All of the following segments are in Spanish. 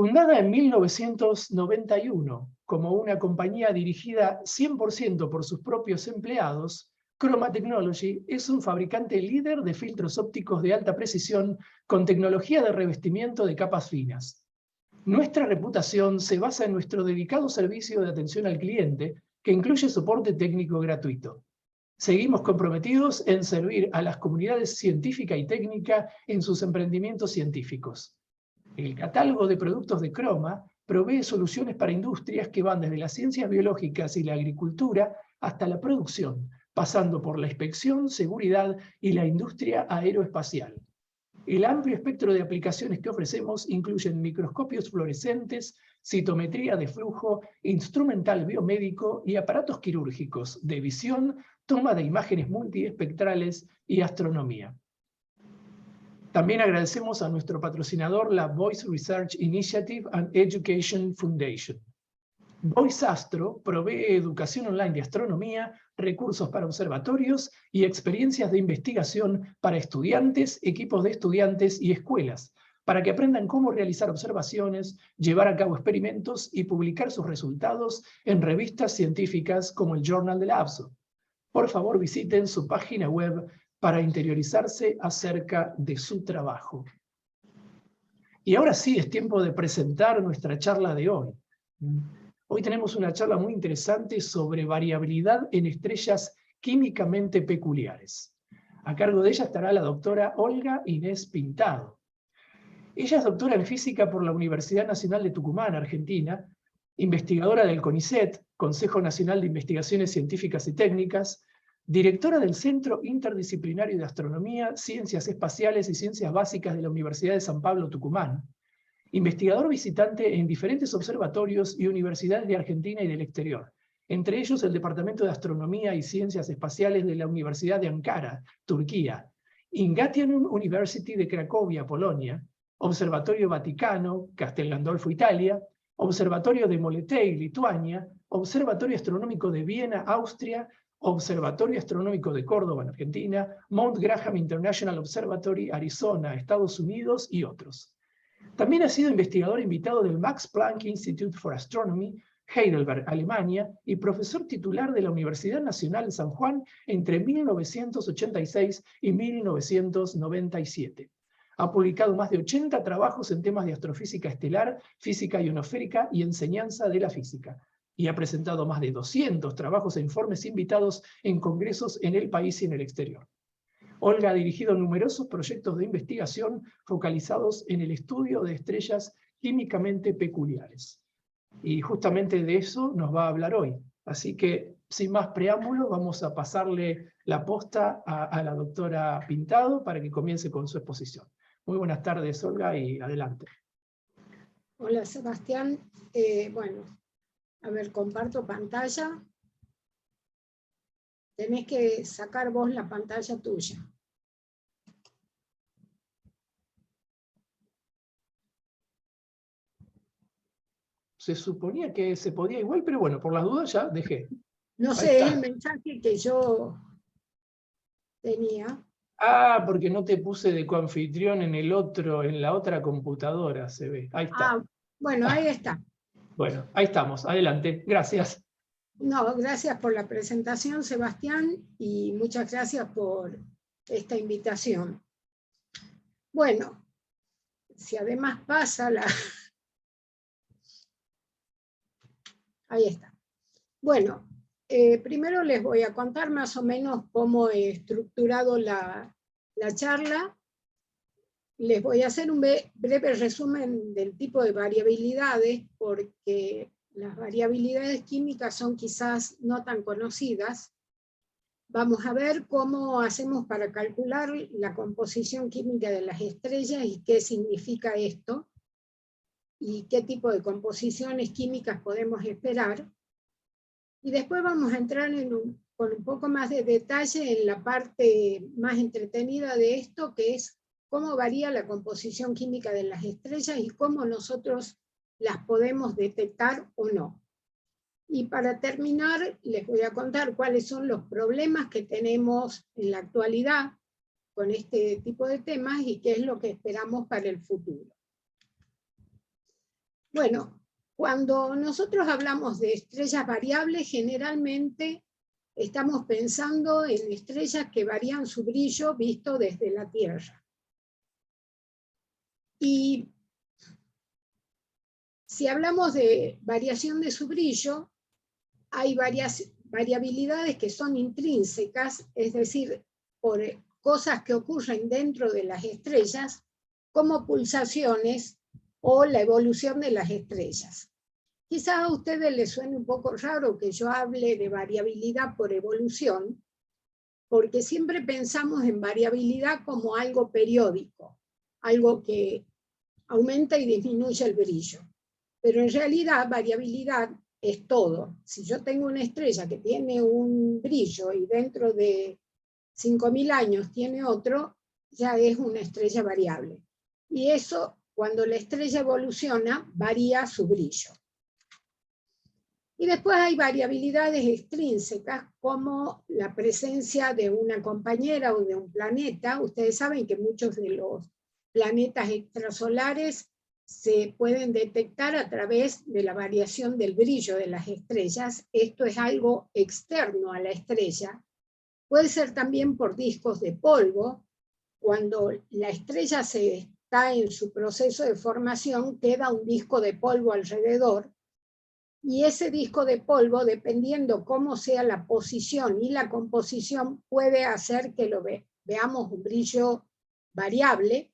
Fundada en 1991 como una compañía dirigida 100% por sus propios empleados, Chroma Technology es un fabricante líder de filtros ópticos de alta precisión con tecnología de revestimiento de capas finas. Nuestra reputación se basa en nuestro dedicado servicio de atención al cliente, que incluye soporte técnico gratuito. Seguimos comprometidos en servir a las comunidades científica y técnica en sus emprendimientos científicos. El catálogo de productos de Chroma provee soluciones para industrias que van desde las ciencias biológicas y la agricultura hasta la producción, pasando por la inspección, seguridad y la industria aeroespacial. El amplio espectro de aplicaciones que ofrecemos incluyen microscopios fluorescentes, citometría de flujo, instrumental biomédico y aparatos quirúrgicos de visión, toma de imágenes multiespectrales y astronomía. También agradecemos a nuestro patrocinador, la Voice Research Initiative and Education Foundation. Voice Astro provee educación online de astronomía, recursos para observatorios y experiencias de investigación para estudiantes, equipos de estudiantes y escuelas, para que aprendan cómo realizar observaciones, llevar a cabo experimentos y publicar sus resultados en revistas científicas como el Journal de la ABSO. Por favor, visiten su página web para interiorizarse acerca de su trabajo. Y ahora sí, es tiempo de presentar nuestra charla de hoy. Hoy tenemos una charla muy interesante sobre variabilidad en estrellas químicamente peculiares. A cargo de ella estará la doctora Olga Inés Pintado. Ella es doctora en física por la Universidad Nacional de Tucumán, Argentina, investigadora del CONICET, Consejo Nacional de Investigaciones Científicas y Técnicas, directora del Centro Interdisciplinario de Astronomía, Ciencias Espaciales y Ciencias Básicas de la Universidad de San Pablo, Tucumán, investigador visitante en diferentes observatorios y universidades de Argentina y del exterior, entre ellos el Departamento de Astronomía y Ciencias Espaciales de la Universidad de Ankara, Turquía, Ingatianum University de Cracovia, Polonia, Observatorio Vaticano, Castel Gandolfo, Italia, Observatorio de Moletei, Lituania, Observatorio Astronómico de Viena, Austria, Observatorio Astronómico de Córdoba, en Argentina, Mount Graham International Observatory, Arizona, Estados Unidos y otros. También ha sido investigador invitado del Max Planck Institute for Astronomy, Heidelberg, Alemania, y profesor titular de la Universidad Nacional de San Juan entre 1986 y 1997. Ha publicado más de 80 trabajos en temas de astrofísica estelar, física ionosférica y enseñanza de la física, y ha presentado más de 200 trabajos e informes invitados en congresos en el país y en el exterior. Olga ha dirigido numerosos proyectos de investigación focalizados en el estudio de estrellas químicamente peculiares. Y justamente de eso nos va a hablar hoy. Así que, sin más preámbulos, vamos a pasarle la posta a la doctora Pintado para que comience con su exposición. Muy buenas tardes, Olga, y adelante. Hola, Sebastián. Bueno, a ver, comparto pantalla. Tenés que sacar vos la pantalla tuya. Se suponía que se podía igual, pero bueno, por las dudas ya dejé. No sé, es el mensaje que yo tenía. Ah, porque no te puse de coanfitrión en la otra computadora, se ve. Ahí está. Ah, bueno, ahí está. Bueno, ahí estamos. Adelante. Gracias. No, gracias por la presentación, Sebastián, y muchas gracias por esta invitación. Bueno, si además pasa la... Ahí está. Bueno, primero les voy a contar más o menos cómo he estructurado la charla. Les voy a hacer un breve resumen del tipo de variabilidades, porque las variabilidades químicas son quizás no tan conocidas. Vamos a ver cómo hacemos para calcular la composición química de las estrellas y qué significa esto, y qué tipo de composiciones químicas podemos esperar. Y después vamos a entrar con un poco más de detalle en la parte más entretenida de esto, que es cómo varía la composición química de las estrellas y cómo nosotros las podemos detectar o no. Y para terminar, les voy a contar cuáles son los problemas que tenemos en la actualidad con este tipo de temas y qué es lo que esperamos para el futuro. Bueno, cuando nosotros hablamos de estrellas variables, generalmente estamos pensando en estrellas que varían su brillo visto desde la Tierra. Y si hablamos de variación de su brillo, hay varias variabilidades que son intrínsecas, es decir, por cosas que ocurren dentro de las estrellas, como pulsaciones o la evolución de las estrellas. Quizás a ustedes les suene un poco raro que yo hable de variabilidad por evolución, porque siempre pensamos en variabilidad como algo periódico, algo que aumenta y disminuye el brillo. Pero en realidad variabilidad es todo. Si yo tengo una estrella que tiene un brillo y dentro de 5.000 años tiene otro, ya es una estrella variable. Y eso, cuando la estrella evoluciona, varía su brillo. Y después hay variabilidades extrínsecas, como la presencia de una compañera o de un planeta. Ustedes saben que muchos de los planetas extrasolares se pueden detectar a través de la variación del brillo de las estrellas. Esto es algo externo a la estrella. Puede ser también por discos de polvo. Cuando la estrella está en su proceso de formación, queda un disco de polvo alrededor, y ese disco de polvo, dependiendo cómo sea la posición y la composición, puede hacer que lo veamos un brillo variable,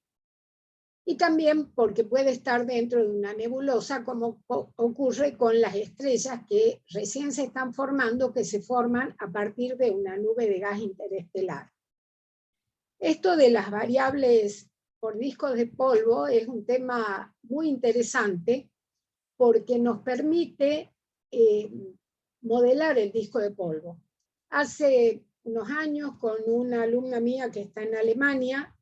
y también porque puede estar dentro de una nebulosa, como ocurre con las estrellas que recién se están formando, que se forman a partir de una nube de gas interestelar. Esto de las variables por discos de polvo es un tema muy interesante, porque nos permite modelar el disco de polvo. Hace unos años, con una alumna mía que está en Alemania,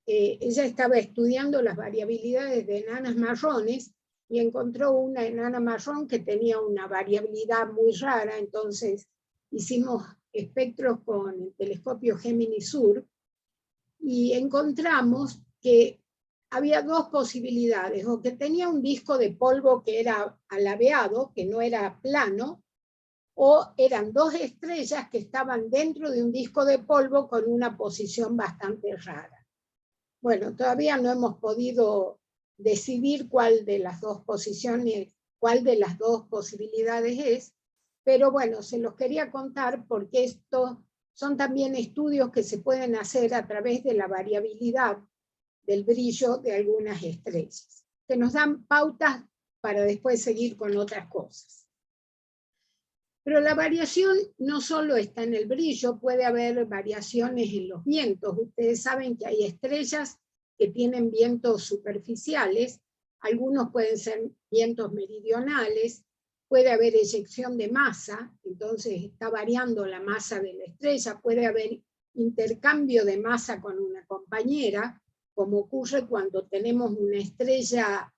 ella estaba estudiando las variabilidades de enanas marrones y encontró una enana marrón que tenía una variabilidad muy rara. Entonces hicimos espectros con el telescopio Gemini Sur y encontramos que había dos posibilidades: o que tenía un disco de polvo que era alabeado, que no era plano, o eran dos estrellas que estaban dentro de un disco de polvo con una posición bastante rara. Bueno, todavía no hemos podido decidir cuál de las dos posiciones, cuál de las dos posibilidades es, pero bueno, se los quería contar porque estos son también estudios que se pueden hacer a través de la variabilidad del brillo de algunas estrellas, que nos dan pautas para después seguir con otras cosas. Pero la variación no solo está en el brillo, puede haber variaciones en los vientos. Ustedes saben que hay estrellas que tienen vientos superficiales, algunos pueden ser vientos meridionales, puede haber eyección de masa, entonces está variando la masa de la estrella, puede haber intercambio de masa con una compañera, como ocurre cuando tenemos una estrella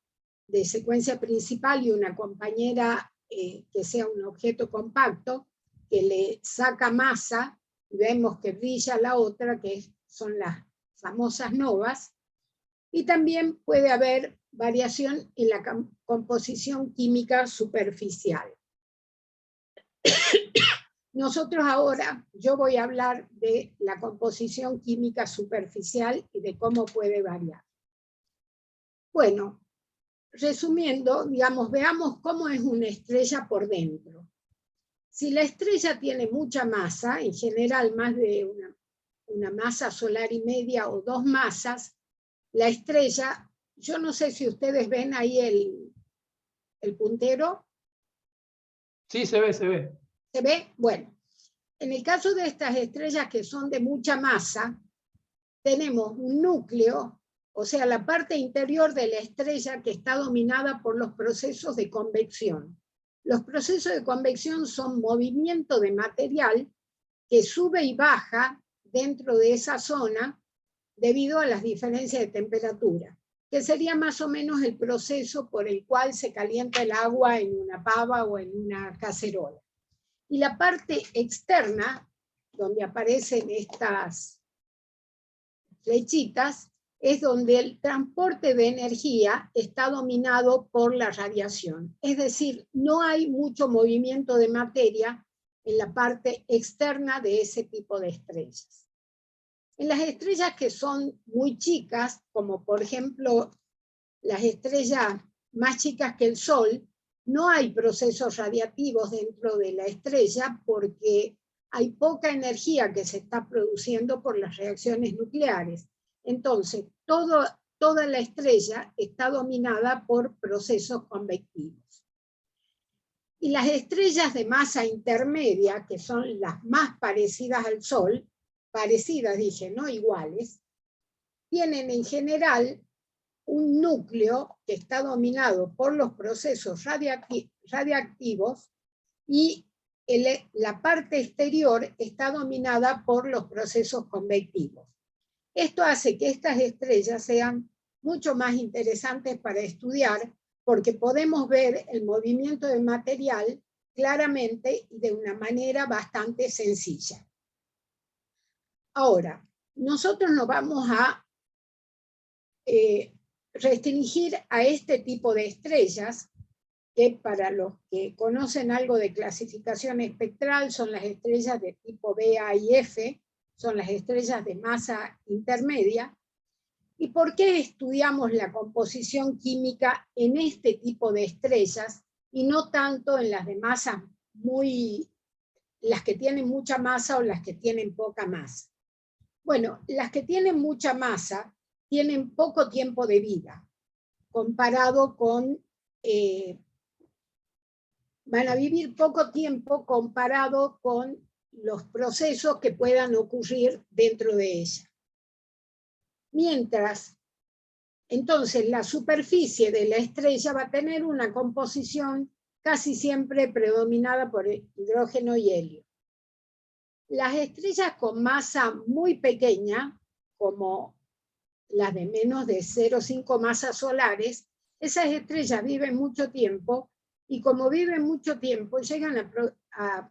de secuencia principal y una compañera que sea un objeto compacto, que le saca masa y vemos que brilla la otra, que son las famosas novas. Y también puede haber variación en la composición química superficial. Nosotros ahora, yo voy a hablar de la composición química superficial y de cómo puede variar. Bueno, resumiendo, digamos, veamos cómo es una estrella por dentro. Si la estrella tiene mucha masa, en general más de una masa solar y media o dos masas, la estrella, yo no sé si ustedes ven ahí el puntero. Sí, se ve, se ve. ¿Se ve? Bueno, en el caso de estas estrellas que son de mucha masa, tenemos un núcleo, o sea, la parte interior de la estrella, que está dominada por los procesos de convección. Los procesos de convección son movimiento de material que sube y baja dentro de esa zona debido a las diferencias de temperatura, que sería más o menos el proceso por el cual se calienta el agua en una pava o en una cacerola. Y la parte externa, donde aparecen estas flechitas, es donde el transporte de energía está dominado por la radiación. Es decir, no hay mucho movimiento de materia en la parte externa de ese tipo de estrellas. En las estrellas que son muy chicas, como por ejemplo las estrellas más chicas que el Sol, no hay procesos radiactivos dentro de la estrella porque hay poca energía que se está produciendo por las reacciones nucleares. Entonces, toda la estrella está dominada por procesos convectivos. Y las estrellas de masa intermedia, que son las más parecidas al Sol, parecidas dije, no iguales, tienen en general un núcleo que está dominado por los procesos radiactivos y la parte exterior está dominada por los procesos convectivos. Esto hace que estas estrellas sean mucho más interesantes para estudiar porque podemos ver el movimiento del material claramente y de una manera bastante sencilla. Ahora, nosotros nos vamos a restringir a este tipo de estrellas, que para los que conocen algo de clasificación espectral son las estrellas de tipo B, A y F, son las estrellas de masa intermedia. ¿Y por qué estudiamos la composición química en este tipo de estrellas y no tanto en las de masa las que tienen mucha masa o las que tienen poca masa? Bueno, las que tienen mucha masa tienen poco tiempo de vida, comparado con, van a vivir poco tiempo comparado con los procesos que puedan ocurrir dentro de ella. Mientras, entonces, la superficie de la estrella va a tener una composición casi siempre predominada por hidrógeno y helio. Las estrellas con masa muy pequeña, como las de menos de 0,5 masas solares, esas estrellas viven mucho tiempo y como viven mucho tiempo llegan a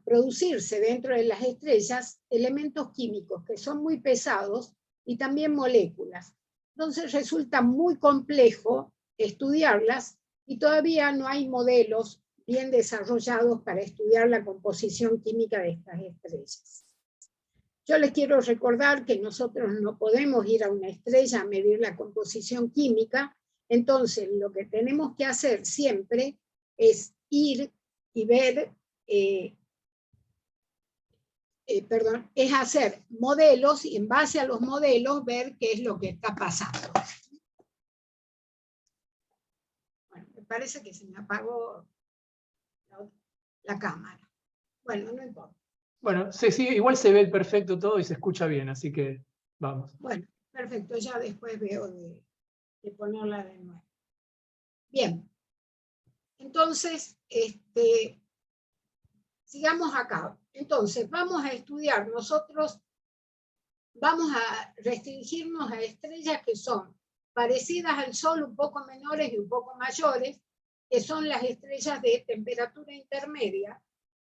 producirse dentro de las estrellas elementos químicos que son muy pesados y también moléculas. Entonces resulta muy complejo estudiarlas y todavía no hay modelos bien desarrollados para estudiar la composición química de estas estrellas. Yo les quiero recordar que nosotros no podemos ir a una estrella a medir la composición química, entonces lo que tenemos que hacer siempre es ir y ver, es hacer modelos y en base a los modelos ver qué es lo que está pasando. Bueno, me parece que se me apagó la cámara. Bueno, no importa. Bueno, sí, igual se ve perfecto todo y se escucha bien, así que vamos. Bueno, perfecto, ya después veo de ponerla de nuevo. Bien, entonces, sigamos acá. Entonces, vamos a estudiar, nosotros vamos a restringirnos a estrellas que son parecidas al Sol, un poco menores y un poco mayores, que son las estrellas de temperatura intermedia,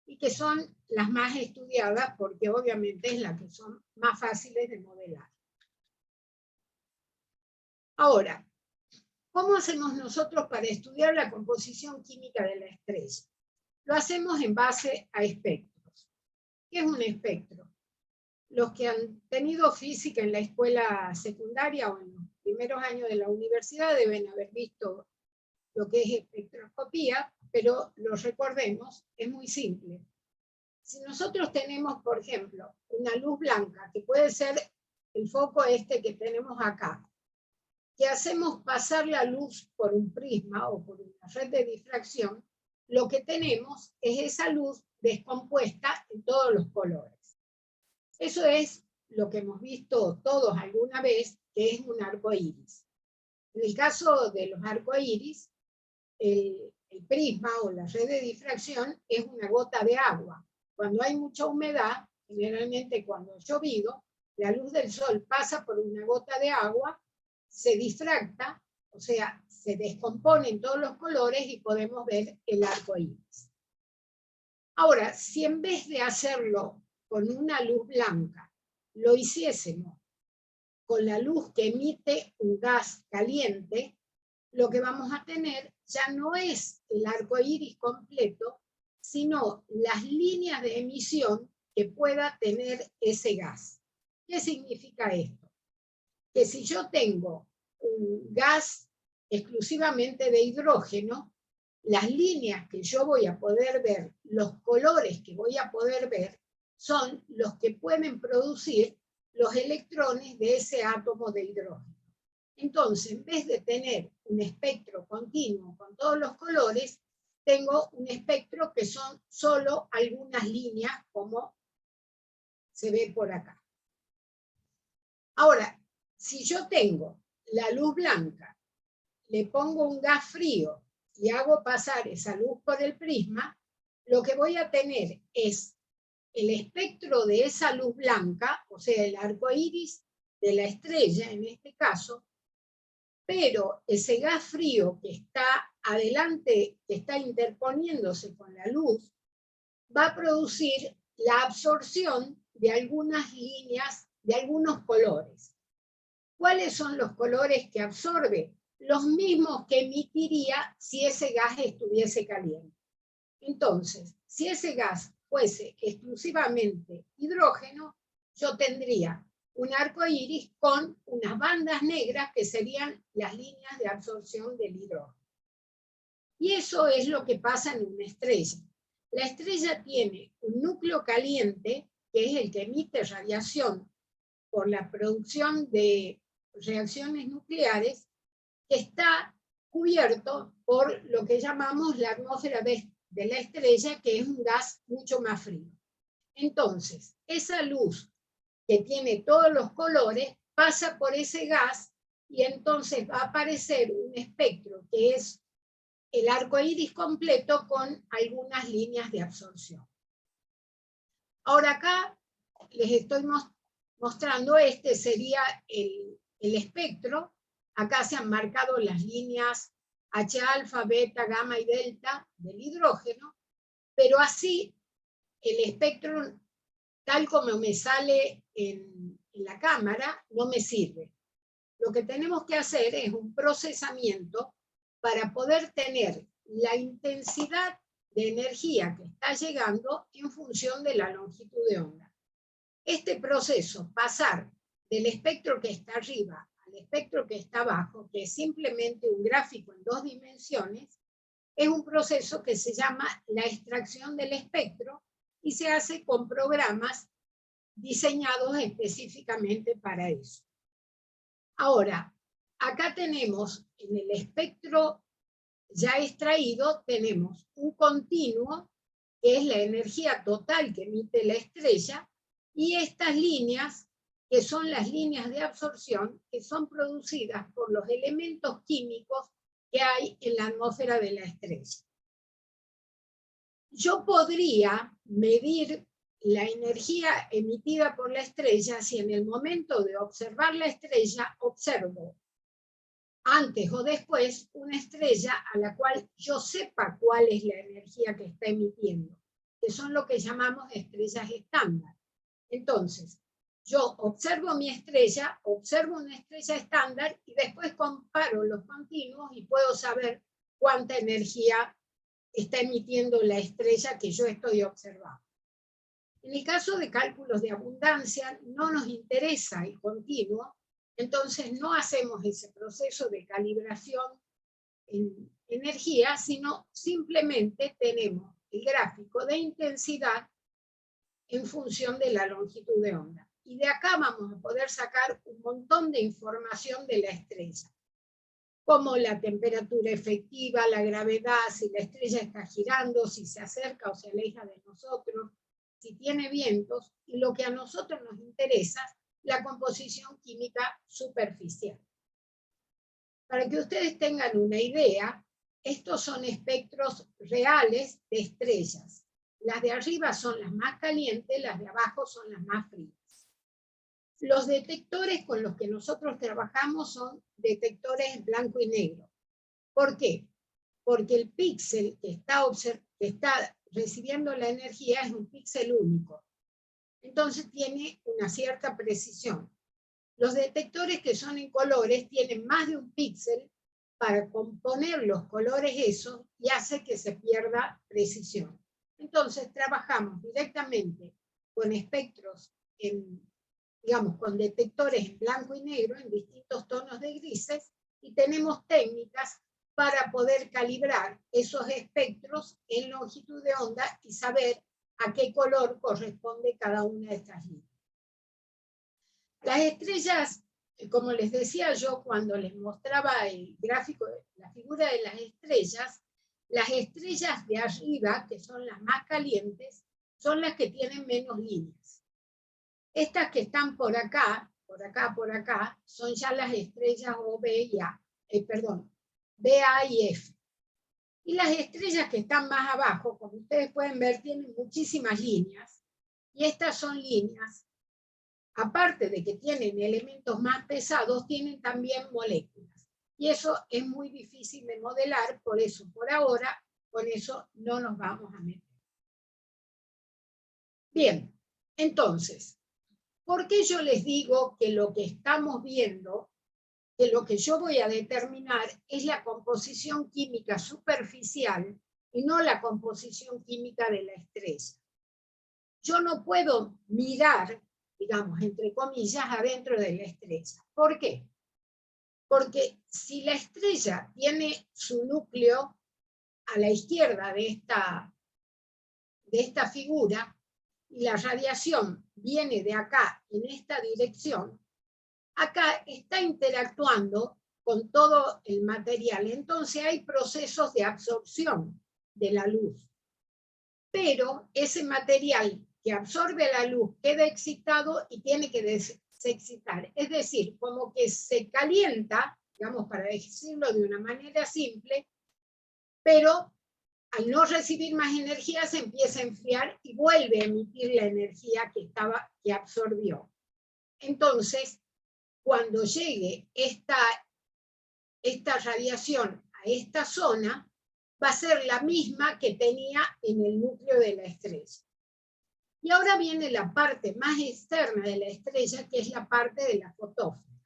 y que son las más estudiadas porque obviamente es las que son más fáciles de modelar. Ahora, ¿cómo hacemos nosotros para estudiar la composición química de la estrella? Lo hacemos en base a espectros. ¿Qué es un espectro? Los que han tenido física en la escuela secundaria o en los primeros años de la universidad deben haber visto lo que es espectroscopía, pero lo recordemos, es muy simple. Si nosotros tenemos, por ejemplo, una luz blanca, que puede ser el foco este que tenemos acá, que hacemos pasar la luz por un prisma o por una red de difracción, lo que tenemos es esa luz descompuesta en todos los colores. Eso es lo que hemos visto todos alguna vez, que es un arco iris. En el caso de los arcoíris, el prisma o la red de difracción es una gota de agua. Cuando hay mucha humedad, generalmente cuando ha llovido, la luz del sol pasa por una gota de agua, se difracta, o sea, se descompone en todos los colores y podemos ver el arco iris. Ahora, si en vez de hacerlo con una luz blanca, lo hiciésemos con la luz que emite un gas caliente, lo que vamos a tener ya no es el arco iris completo, sino las líneas de emisión que pueda tener ese gas. ¿Qué significa esto? Que si yo tengo un gas exclusivamente de hidrógeno, las líneas que yo voy a poder ver, los colores que voy a poder ver, son los que pueden producir los electrones de ese átomo de hidrógeno. Entonces, en vez de tener un espectro continuo con todos los colores, tengo un espectro que son solo algunas líneas, como se ve por acá. Ahora, si yo tengo la luz blanca, le pongo un gas frío y hago pasar esa luz por el prisma, lo que voy a tener es el espectro de esa luz blanca, o sea, el arco iris de la estrella en este caso, pero ese gas frío que está adelante, que está interponiéndose con la luz, va a producir la absorción de algunas líneas, de algunos colores. ¿Cuáles son los colores que absorbe? Los mismos que emitiría si ese gas estuviese caliente. Entonces, si ese gas fuese exclusivamente hidrógeno, yo tendría un arco iris con unas bandas negras que serían las líneas de absorción del hidrógeno. Y eso es lo que pasa en una estrella. La estrella tiene un núcleo caliente, que es el que emite radiación por la producción de reacciones nucleares, que está cubierto por lo que llamamos la atmósfera de la estrella, que es un gas mucho más frío. Entonces, esa luz que tiene todos los colores pasa por ese gas y entonces va a aparecer un espectro que es el arco iris completo con algunas líneas de absorción. Ahora acá les estoy mostrando, este sería el espectro. Acá se han marcado las líneas H alfa, beta, gamma y delta del hidrógeno, pero así el espectro, tal como me sale en la cámara, no me sirve. Lo que tenemos que hacer es un procesamiento para poder tener la intensidad de energía que está llegando en función de la longitud de onda. Este proceso, pasar del espectro que está arriba al espectro que está abajo, que es simplemente un gráfico en 2 dimensiones, es un proceso que se llama la extracción del espectro y se hace con programas diseñados específicamente para eso. Ahora, acá tenemos en el espectro ya extraído, tenemos un continuo, que es la energía total que emite la estrella, y estas líneas, que son las líneas de absorción, que son producidas por los elementos químicos que hay en la atmósfera de la estrella. Yo podría medir la energía emitida por la estrella si en el momento de observar la estrella observo antes o después una estrella a la cual yo sepa cuál es la energía que está emitiendo, que son lo que llamamos estrellas estándar. Entonces, yo observo mi estrella, observo una estrella estándar y después comparo los continuos y puedo saber cuánta energía está emitiendo la estrella que yo estoy observando. En el caso de cálculos de abundancia, no nos interesa el continuo, entonces no hacemos ese proceso de calibración en energía, sino simplemente tenemos el gráfico de intensidad en función de la longitud de onda. Y de acá vamos a poder sacar un montón de información de la estrella, como la temperatura efectiva, la gravedad, si la estrella está girando, si se acerca o se aleja de nosotros, si tiene vientos, y lo que a nosotros nos interesa, la composición química superficial. Para que ustedes tengan una idea, estos son espectros reales de estrellas. Las de arriba son las más calientes, las de abajo son las más frías. Los detectores con los que nosotros trabajamos son detectores en blanco y negro. ¿Por qué? Porque el píxel que está recibiendo la energía es un píxel único. Entonces tiene una cierta precisión. Los detectores que son en colores tienen más de un píxel para componer los colores esos y hace que se pierda precisión. Entonces trabajamos directamente con espectros, digamos, con detectores en blanco y negro, en distintos tonos de grises, y tenemos técnicas para poder calibrar esos espectros en longitud de onda y saber a qué color corresponde cada una de estas líneas. Las estrellas, como les decía yo cuando les mostraba el gráfico, la figura de las estrellas de arriba, que son las más calientes, son las que tienen menos líneas. Estas que están por acá, son ya las estrellas O, B y A, B, A y F. Y las estrellas que están más abajo, como ustedes pueden ver, tienen muchísimas líneas. Y estas son líneas, aparte de que tienen elementos más pesados, tienen también moléculas. Y eso es muy difícil de modelar, por eso, por ahora, con eso no nos vamos a meter. Bien, entonces, ¿por qué yo les digo que lo que estamos viendo, que lo que yo voy a determinar es la composición química superficial y no la composición química de la estrella? Yo no puedo mirar, digamos, entre comillas, adentro de la estrella. ¿Por qué? Porque si la estrella tiene su núcleo a la izquierda de esta figura, y la radiación viene de acá, en esta dirección, acá está interactuando con todo el material. Entonces hay procesos de absorción de la luz. Pero ese material que absorbe la luz queda excitado y tiene que desexcitar. Es decir, como que se calienta, digamos, para decirlo de una manera simple, pero al no recibir más energía se empieza a enfriar y vuelve a emitir la energía que absorbió. Entonces, cuando llegue esta radiación a esta zona, va a ser la misma que tenía en el núcleo de la estrella. Y ahora viene la parte más externa de la estrella, que es la parte de la fotósfera.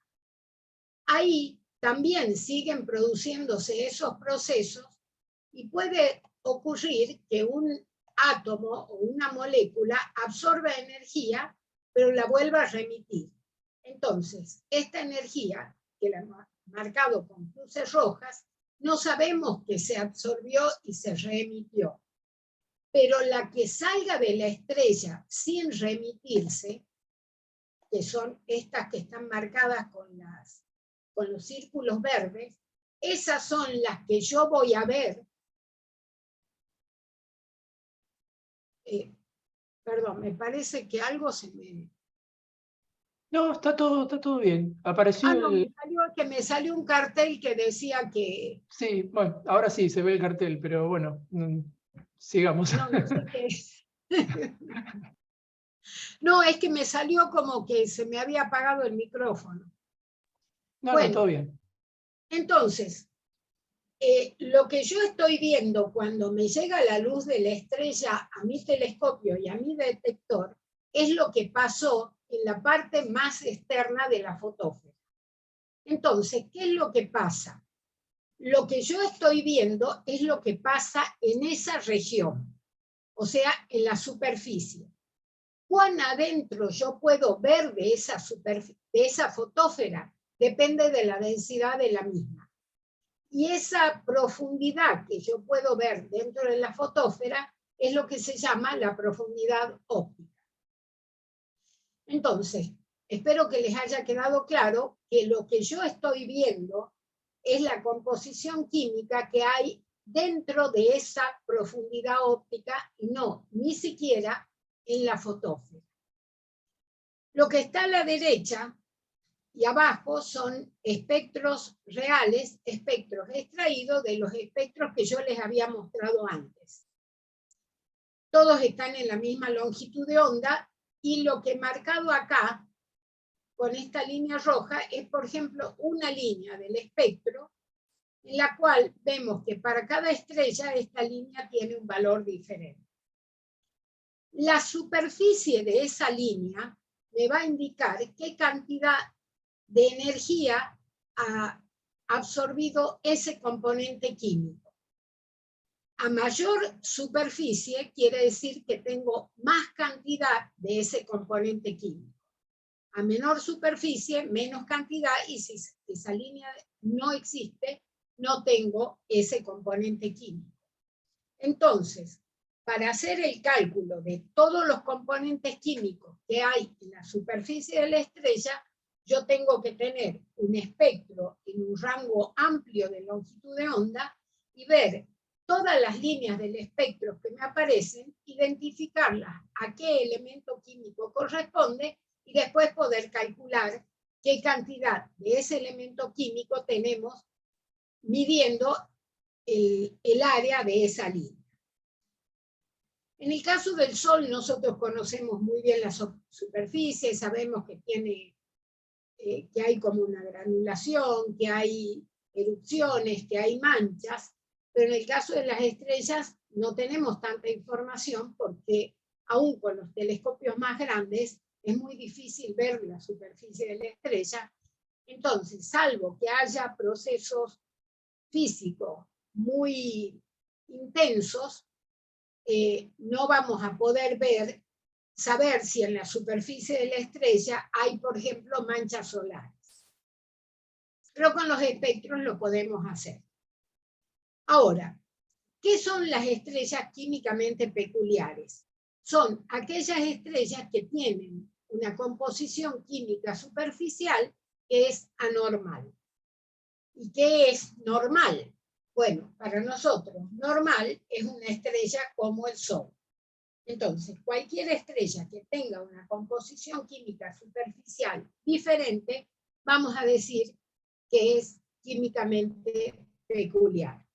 Ahí también siguen produciéndose esos procesos y puede ocurrir que un átomo o una molécula absorba energía, pero la vuelva a remitir. Entonces, esta energía, que la hemos marcado con cruces rojas, no sabemos que se absorbió y se reemitió. Pero la que salga de la estrella sin remitirse, que son estas que están marcadas con los círculos verdes, esas son las que yo voy a ver. Perdón, me parece que algo se me... No, está todo bien. Apareció no, me salió un cartel que decía que... Sí, bueno, ahora sí se ve el cartel, pero bueno, sigamos. No sé qué es. No, es que me salió como que se me había apagado el micrófono. No, todo bien. Entonces, lo que yo estoy viendo cuando me llega la luz de la estrella a mi telescopio y a mi detector es lo que pasó en la parte más externa de la fotósfera. Entonces, ¿qué es lo que pasa? Lo que yo estoy viendo es lo que pasa en esa región, o sea, en la superficie. ¿Cuán adentro yo puedo ver de esa fotósfera? Depende de la densidad de la misma. Y esa profundidad que yo puedo ver dentro de la fotósfera es lo que se llama la profundidad óptica. Entonces, espero que les haya quedado claro que lo que yo estoy viendo es la composición química que hay dentro de esa profundidad óptica y no, ni siquiera en la fotósfera. Lo que está a la derecha y abajo son espectros reales, espectros extraídos de los espectros que yo les había mostrado antes. Todos están en la misma longitud de onda y lo que he marcado acá con esta línea roja es, por ejemplo, una línea del espectro en la cual vemos que para cada estrella esta línea tiene un valor diferente. La superficie de esa línea me va a indicar qué cantidad de energía ha absorbido ese componente químico. A mayor superficie quiere decir que tengo más cantidad de ese componente químico. A menor superficie, menos cantidad, y si esa línea no existe, no tengo ese componente químico. Entonces, para hacer el cálculo de todos los componentes químicos que hay en la superficie de la estrella, yo tengo que tener un espectro en un rango amplio de longitud de onda y ver todas las líneas del espectro que me aparecen, identificarlas a qué elemento químico corresponde y después poder calcular qué cantidad de ese elemento químico tenemos midiendo el área de esa línea. En el caso del Sol, nosotros conocemos muy bien la superficie, sabemos que que hay como una granulación, que hay erupciones, que hay manchas, pero en el caso de las estrellas no tenemos tanta información porque aún con los telescopios más grandes es muy difícil ver la superficie de la estrella. Entonces, salvo que haya procesos físicos muy intensos, no vamos a poder saber si en la superficie de la estrella hay, por ejemplo, manchas solares. Pero con los espectros lo podemos hacer. Ahora, ¿qué son las estrellas químicamente peculiares? Son aquellas estrellas que tienen una composición química superficial que es anormal. ¿Y qué es normal? Bueno, para nosotros, normal es una estrella como el Sol. Entonces, cualquier estrella que tenga una composición química superficial diferente, vamos a decir que es químicamente peculiar.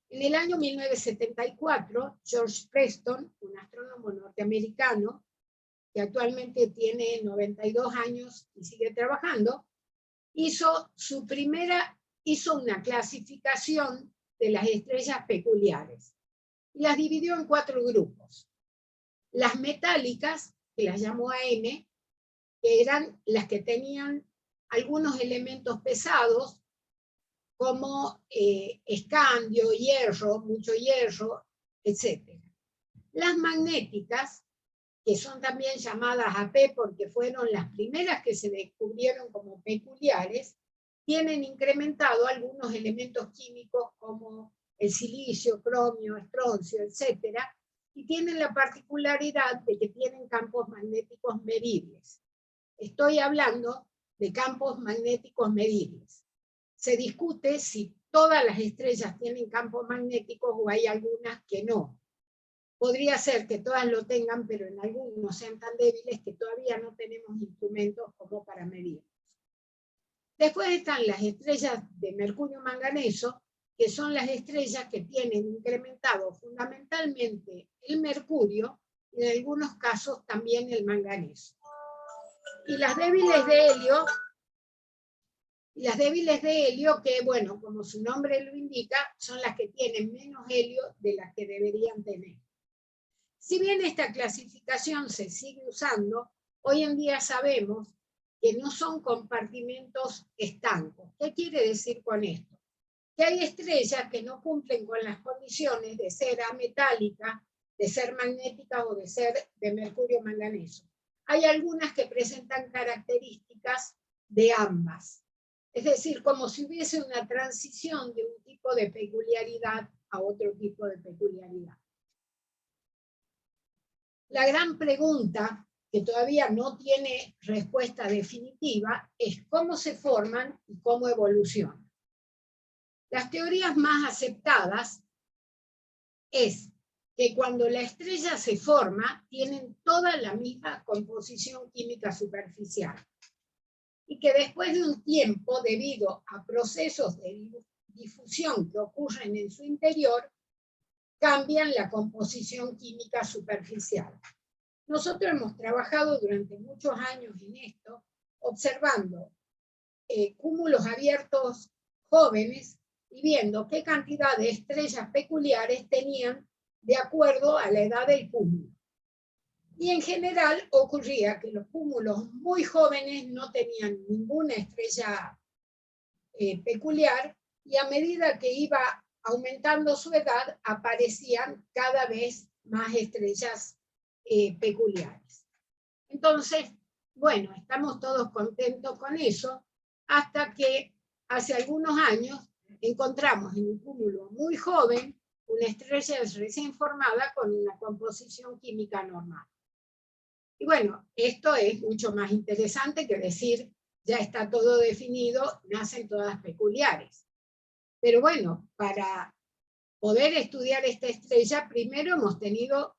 En el año 1974, George Preston, un astrónomo norteamericano, que actualmente tiene 92 años y sigue trabajando, hizo una clasificación de las estrellas peculiares y las dividió en 4 grupos. Las metálicas, que las llamó AM, que eran las que tenían algunos elementos pesados, como escandio, hierro, mucho hierro, etc. Las magnéticas, que son también llamadas AP porque fueron las primeras que se descubrieron como peculiares, tienen incrementado algunos elementos químicos como el silicio, cromio, estroncio, etc. Y tienen la particularidad de que tienen campos magnéticos medibles. Estoy hablando de campos magnéticos medibles. Se discute si todas las estrellas tienen campos magnéticos o hay algunas que no. Podría ser que todas lo tengan, pero en algunos sean tan débiles que todavía no tenemos instrumentos como para medirlos. Después están las estrellas de mercurio-manganeso, que son las estrellas que tienen incrementado fundamentalmente el mercurio y en algunos casos también el manganeso. Y las débiles de helio, que, bueno, como su nombre lo indica, son las que tienen menos helio de las que deberían tener. Si bien esta clasificación se sigue usando, hoy en día sabemos que no son compartimentos estancos. ¿Qué quiere decir con esto? Que hay estrellas que no cumplen con las condiciones de ser ametálica, de ser magnética o de ser de mercurio-manganeso. Hay algunas que presentan características de ambas. Es decir, como si hubiese una transición de un tipo de peculiaridad a otro tipo de peculiaridad. La gran pregunta, que todavía no tiene respuesta definitiva, es cómo se forman y cómo evolucionan. Las teorías más aceptadas es que cuando la estrella se forma, tienen toda la misma composición química superficial. Y que después de un tiempo, debido a procesos de difusión que ocurren en su interior, cambian la composición química superficial. Nosotros hemos trabajado durante muchos años en esto, observando cúmulos abiertos jóvenes y viendo qué cantidad de estrellas peculiares tenían de acuerdo a la edad del cúmulo. Y en general ocurría que los cúmulos muy jóvenes no tenían ninguna estrella peculiar, y a medida que iba aumentando su edad, aparecían cada vez más estrellas peculiares. Entonces, bueno, estamos todos contentos con eso, hasta que hace algunos años encontramos en un cúmulo muy joven una estrella recién formada con una composición química normal. Y bueno, esto es mucho más interesante que decir, ya está todo definido, nacen todas peculiares. Pero bueno, para poder estudiar esta estrella, primero hemos tenido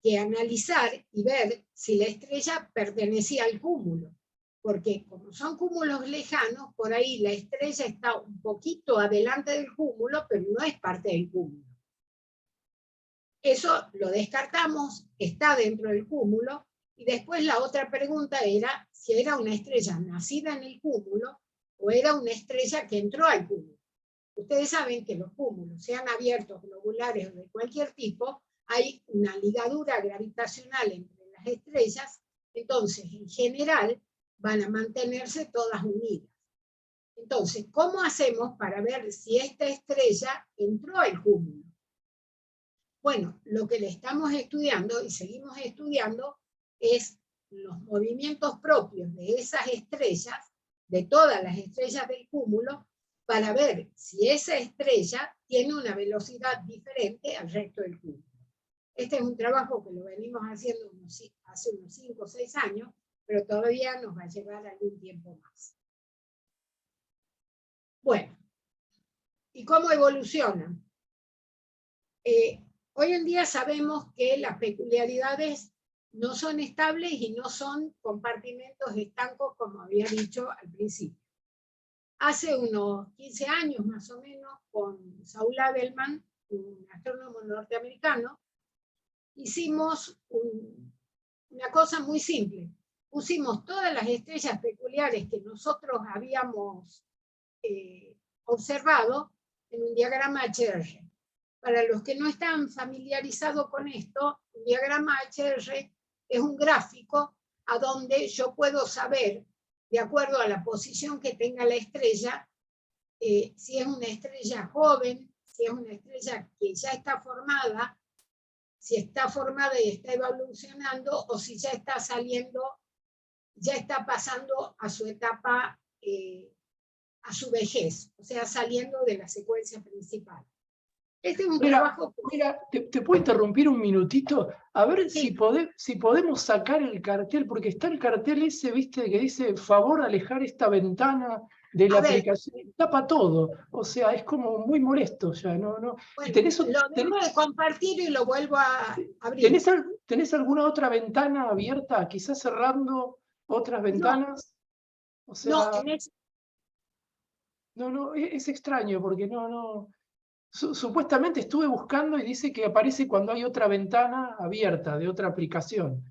que analizar y ver si la estrella pertenecía al cúmulo, porque como son cúmulos lejanos, por ahí la estrella está un poquito adelante del cúmulo, pero no es parte del cúmulo. Eso lo descartamos, está dentro del cúmulo, y después la otra pregunta era si era una estrella nacida en el cúmulo o era una estrella que entró al cúmulo. Ustedes saben que los cúmulos, sean abiertos, globulares o de cualquier tipo, hay una ligadura gravitacional entre las estrellas, entonces en general van a mantenerse todas unidas. Entonces, ¿cómo hacemos para ver si esta estrella entró al cúmulo? Bueno, lo que le estamos estudiando y seguimos estudiando es los movimientos propios de esas estrellas, de todas las estrellas del cúmulo, para ver si esa estrella tiene una velocidad diferente al resto del cúmulo. Este es un trabajo que lo venimos haciendo hace unos 5 o 6 años, pero todavía nos va a llevar algún tiempo más. Bueno, ¿y cómo evolucionan? Hoy en día sabemos que las peculiaridades no son estables y no son compartimentos estancos, como había dicho al principio. Hace unos 15 años más o menos, con Saul Adelman, un astrónomo norteamericano, hicimos una cosa muy simple. Pusimos todas las estrellas peculiares que nosotros habíamos observado en un diagrama HR. Para los que no están familiarizados con esto, un diagrama HR es un gráfico a donde yo puedo saber, de acuerdo a la posición que tenga la estrella, si es una estrella joven, si es una estrella que ya está formada, si está formada y está evolucionando, o si ya está saliendo, ya está pasando a su etapa, a su vejez, o sea, saliendo de la secuencia principal. Este es un trabajo... Mira, ¿te puedo interrumpir un minutito? A ver Sí. si podemos sacar el cartel, porque está el cartel ese, viste, que dice, favor alejar esta ventana de la aplicación. Tapa todo, o sea, es como muy molesto ya, ¿no? Bueno, lo dejo de compartir y lo vuelvo a abrir. ¿Tenés alguna otra ventana abierta, quizás cerrando otras ventanas? O sea, no, es extraño, porque no... Supuestamente estuve buscando y dice que aparece cuando hay otra ventana abierta de otra aplicación.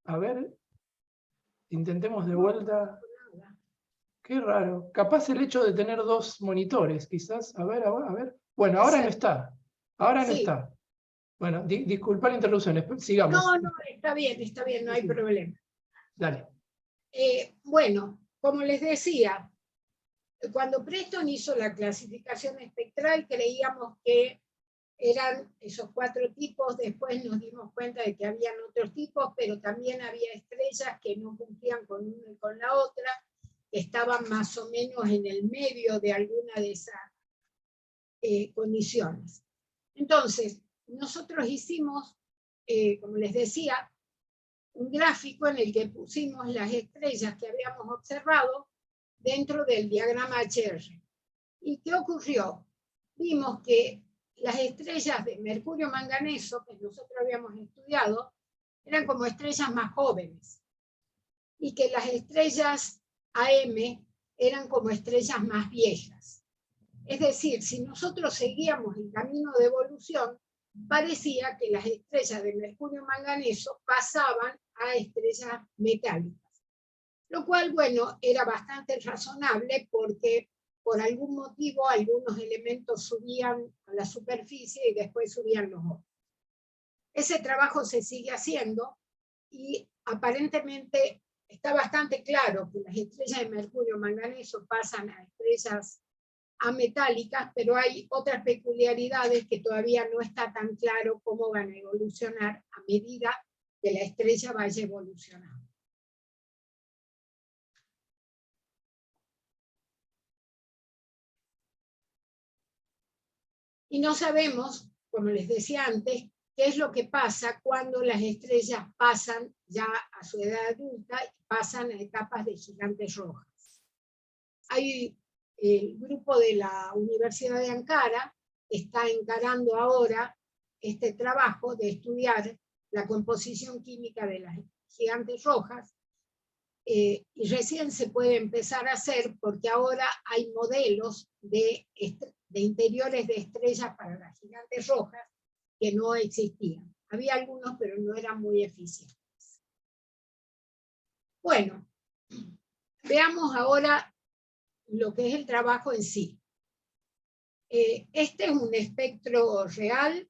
A ver, intentemos de vuelta. Qué raro. Capaz el hecho de tener 2 monitores, quizás. A ver. Bueno, ahora no está. Ahora no está. Bueno, disculpa la interrupción. Sigamos. No, está bien, no hay problema. Dale. Bueno, como les decía, cuando Preston hizo la clasificación espectral, creíamos que eran esos 4 tipos, después nos dimos cuenta de que habían otros tipos, pero también había estrellas que no cumplían con una y con la otra, que estaban más o menos en el medio de alguna de esas condiciones. Entonces, nosotros hicimos, como les decía, un gráfico en el que pusimos las estrellas que habíamos observado dentro del diagrama HR. ¿Y qué ocurrió? Vimos que las estrellas de mercurio manganeso, que nosotros habíamos estudiado, eran como estrellas más jóvenes, y que las estrellas AM eran como estrellas más viejas. Es decir, si nosotros seguíamos el camino de evolución, parecía que las estrellas de mercurio manganeso pasaban a estrellas metálicas. Lo cual, bueno, era bastante razonable porque por algún motivo algunos elementos subían a la superficie y después subían los otros. Ese trabajo se sigue haciendo y aparentemente está bastante claro que las estrellas de mercurio manganeso pasan a estrellas ametálicas, pero hay otras peculiaridades que todavía no está tan claro cómo van a evolucionar a medida que la estrella vaya evolucionando. Y no sabemos, como les decía antes, qué es lo que pasa cuando las estrellas pasan ya a su edad adulta y pasan a etapas de gigantes rojas. Hay el grupo de la Universidad de Ankara está encarando ahora este trabajo de estudiar la composición química de las gigantes rojas, y recién se puede empezar a hacer porque ahora hay modelos de interiores de estrellas para las gigantes rojas que no existían. Había algunos, pero no eran muy eficientes. Bueno, veamos ahora lo que es el trabajo en sí. Este es un espectro real,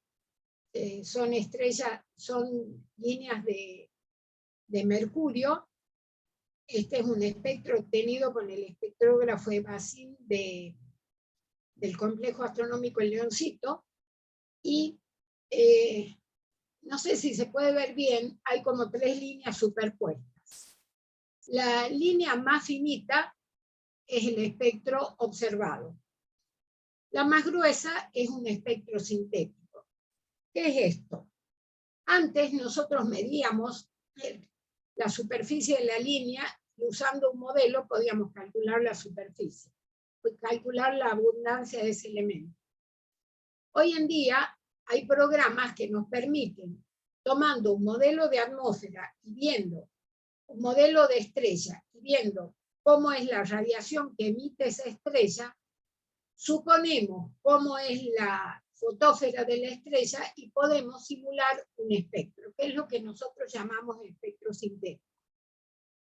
son estrellas, son líneas de mercurio. Este es un espectro obtenido con el espectrógrafo de Bazin del complejo astronómico El Leoncito, y no sé si se puede ver bien, hay como 3 líneas superpuestas. La línea más finita es el espectro observado. La más gruesa es un espectro sintético. ¿Qué es esto? Antes nosotros medíamos la superficie de la línea y usando un modelo podíamos calcular la superficie, calcular la abundancia de ese elemento. Hoy en día hay programas que nos permiten, tomando un modelo de atmósfera y viendo un modelo de estrella y viendo cómo es la radiación que emite esa estrella, suponemos cómo es la fotósfera de la estrella y podemos simular un espectro, que es lo que nosotros llamamos espectro sintético.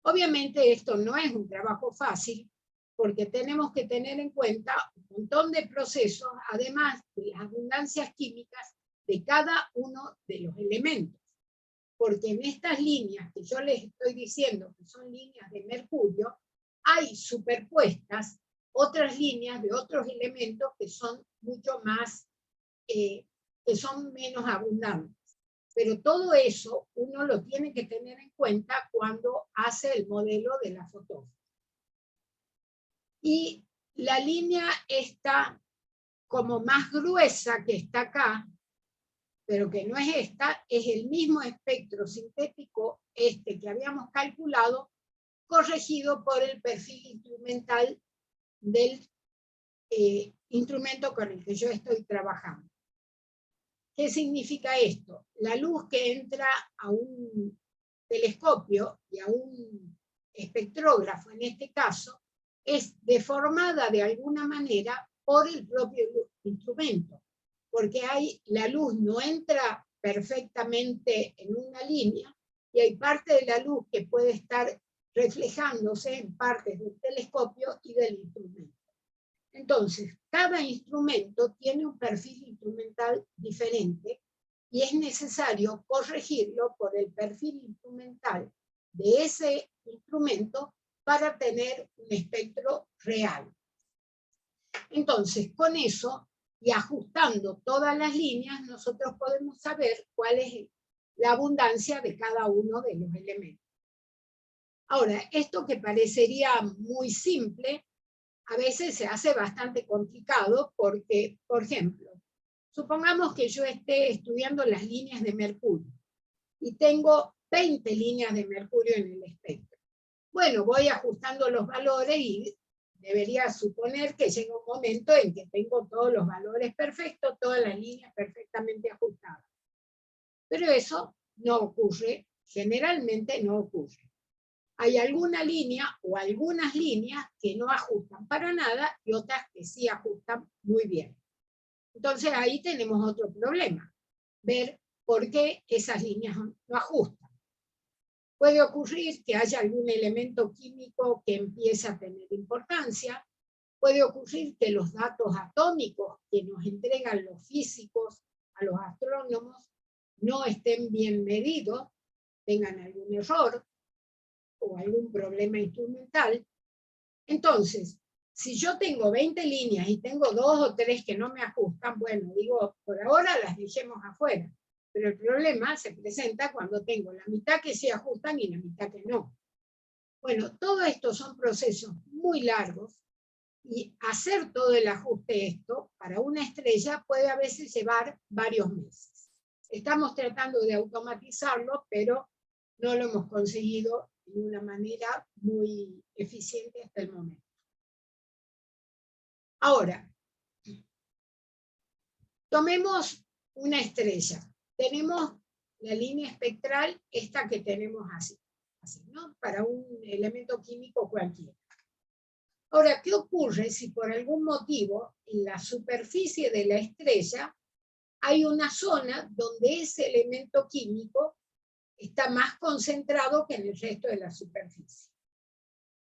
Obviamente esto no es un trabajo fácil, porque tenemos que tener en cuenta un montón de procesos, además de las abundancias químicas de cada uno de los elementos. Porque en estas líneas que yo les estoy diciendo, que son líneas de mercurio, hay superpuestas otras líneas de otros elementos que son mucho más, que son menos abundantes. Pero todo eso uno lo tiene que tener en cuenta cuando hace el modelo de la fotósfera. Y la línea está como más gruesa que está acá, pero que no es esta, es el mismo espectro sintético este que habíamos calculado, corregido por el perfil instrumental del instrumento con el que yo estoy trabajando. ¿Qué significa esto? La luz que entra a un telescopio y a un espectrógrafo, en este caso, es deformada de alguna manera por el propio instrumento, porque la luz no entra perfectamente en una línea y hay parte de la luz que puede estar reflejándose en partes del telescopio y del instrumento. Entonces, cada instrumento tiene un perfil instrumental diferente y es necesario corregirlo por el perfil instrumental de ese instrumento para tener un espectro real. Entonces, con eso y ajustando todas las líneas, nosotros podemos saber cuál es la abundancia de cada uno de los elementos. Ahora, esto que parecería muy simple, a veces se hace bastante complicado porque, por ejemplo, supongamos que yo esté estudiando las líneas de mercurio y tengo 20 líneas de mercurio en el espectro. Bueno, voy ajustando los valores y debería suponer que llega un momento en que tengo todos los valores perfectos, todas las líneas perfectamente ajustadas. Pero eso no ocurre, generalmente no ocurre. Hay alguna línea o algunas líneas que no ajustan para nada y otras que sí ajustan muy bien. Entonces ahí tenemos otro problema, ver por qué esas líneas no ajustan. Puede ocurrir que haya algún elemento químico que empiece a tener importancia, puede ocurrir que los datos atómicos que nos entregan los físicos a los astrónomos no estén bien medidos, tengan algún error o algún problema instrumental. Entonces, si yo tengo 20 líneas y tengo 2 o 3 que no me ajustan, bueno, digo, por ahora las dejemos afuera. Pero el problema se presenta cuando tengo la mitad que sí ajustan y la mitad que no. Bueno, todo esto son procesos muy largos y hacer todo el ajuste esto para una estrella puede a veces llevar varios meses. Estamos tratando de automatizarlo, pero no lo hemos conseguido de una manera muy eficiente hasta el momento. Ahora, tomemos una estrella. Tenemos la línea espectral, esta que tenemos así, ¿no? Para un elemento químico cualquiera. Ahora, ¿qué ocurre si por algún motivo en la superficie de la estrella hay una zona donde ese elemento químico está más concentrado que en el resto de la superficie?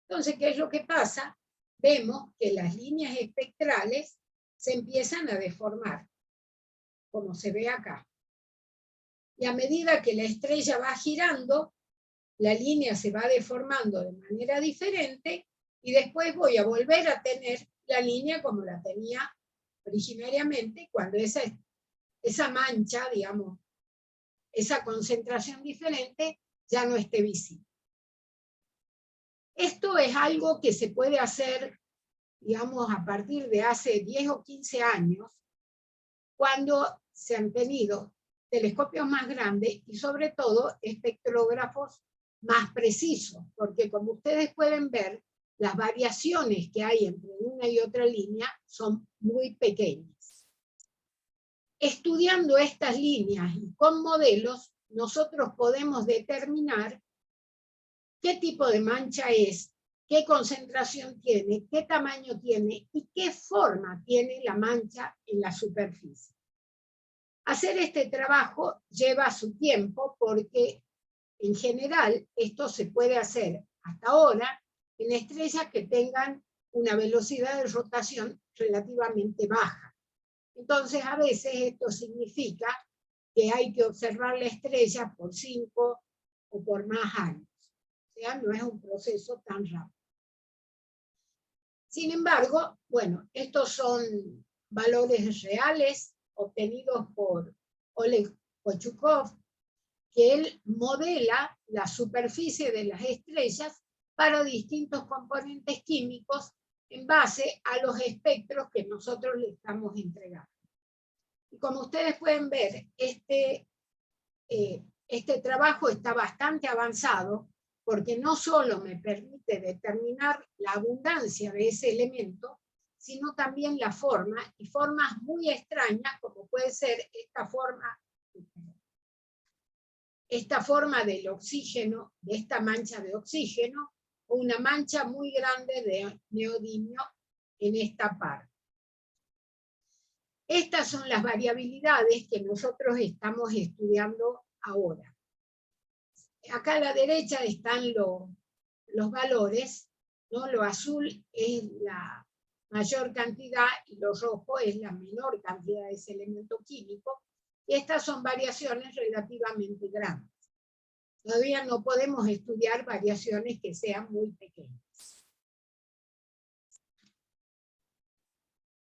Entonces, ¿qué es lo que pasa? Vemos que las líneas espectrales se empiezan a deformar, como se ve acá. Y a medida que la estrella va girando, la línea se va deformando de manera diferente y después voy a volver a tener la línea como la tenía originariamente cuando esa mancha, digamos, esa concentración diferente ya no esté visible. Esto es algo que se puede hacer, digamos, a partir de hace 10 o 15 años, cuando se han tenido telescopios más grandes y sobre todo espectrógrafos más precisos, porque como ustedes pueden ver, las variaciones que hay entre una y otra línea son muy pequeñas. Estudiando estas líneas y con modelos, nosotros podemos determinar qué tipo de mancha es, qué concentración tiene, qué tamaño tiene y qué forma tiene la mancha en la superficie. Hacer este trabajo lleva su tiempo porque en general esto se puede hacer hasta ahora en estrellas que tengan una velocidad de rotación relativamente baja. Entonces a veces esto significa que hay que observar la estrella por 5 o por más años. O sea, no es un proceso tan rápido. Sin embargo, bueno, estos son valores reales obtenidos por Oleg Kochukov, que él modela la superficie de las estrellas para distintos componentes químicos en base a los espectros que nosotros le estamos entregando. Y como ustedes pueden ver, este trabajo está bastante avanzado porque no solo me permite determinar la abundancia de ese elemento, sino también la forma, y formas muy extrañas, como puede ser esta forma del oxígeno, de esta mancha de oxígeno, o una mancha muy grande de neodimio en esta parte. Estas son las variabilidades que nosotros estamos estudiando ahora. Acá a la derecha están los valores, ¿no? Lo azul es la mayor cantidad y lo rojo es la menor cantidad de ese elemento químico. Y estas son variaciones relativamente grandes. Todavía no podemos estudiar variaciones que sean muy pequeñas.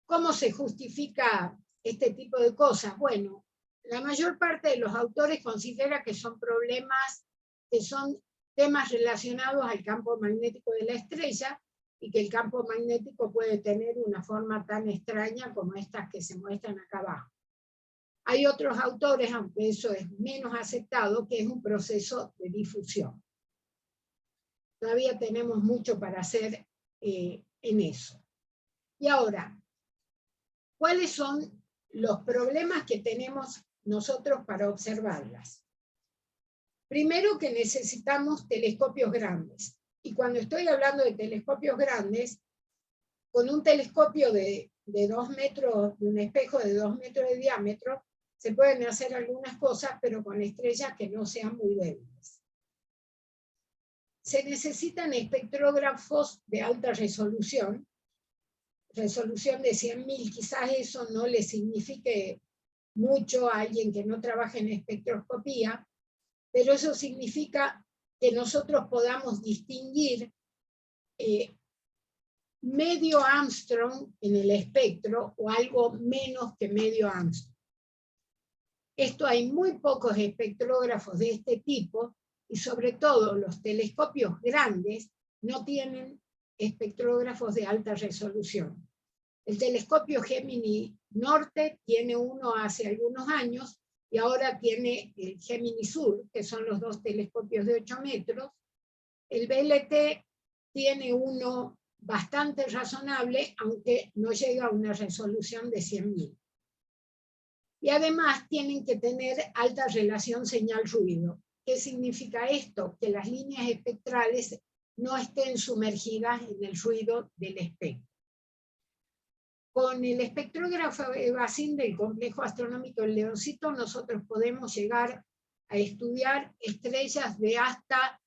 ¿Cómo se justifica este tipo de cosas? Bueno, la mayor parte de los autores considera que son problemas, que son temas relacionados al campo magnético de la estrella y que el campo magnético puede tener una forma tan extraña como estas que se muestran acá abajo. Hay otros autores, aunque eso es menos aceptado, que es un proceso de difusión. Todavía tenemos mucho para hacer en eso. Y ahora, ¿cuáles son los problemas que tenemos nosotros para observarlas? Primero que necesitamos telescopios grandes. Y cuando estoy hablando de telescopios grandes, con un telescopio de 2 metros, de un espejo de 2 metros de diámetro, se pueden hacer algunas cosas, pero con estrellas que no sean muy débiles. Se necesitan espectrógrafos de alta resolución de 100.000, quizás eso no le signifique mucho a alguien que no trabaja en espectroscopía, pero eso significa que nosotros podamos distinguir medio Armstrong en el espectro o algo menos que medio Armstrong. Esto hay muy pocos espectrógrafos de este tipo y sobre todo los telescopios grandes no tienen espectrógrafos de alta resolución. El telescopio Gemini Norte tiene uno hace algunos años y ahora tiene el Gemini Sur, que son los dos telescopios de 8 metros. El VLT tiene uno bastante razonable, aunque no llega a una resolución de 100.000. Y además tienen que tener alta relación señal-ruido. ¿Qué significa esto? Que las líneas espectrales no estén sumergidas en el ruido del espectro. Con el espectrógrafo EVASIN del Complejo Astronómico del Leoncito nosotros podemos llegar a estudiar estrellas de hasta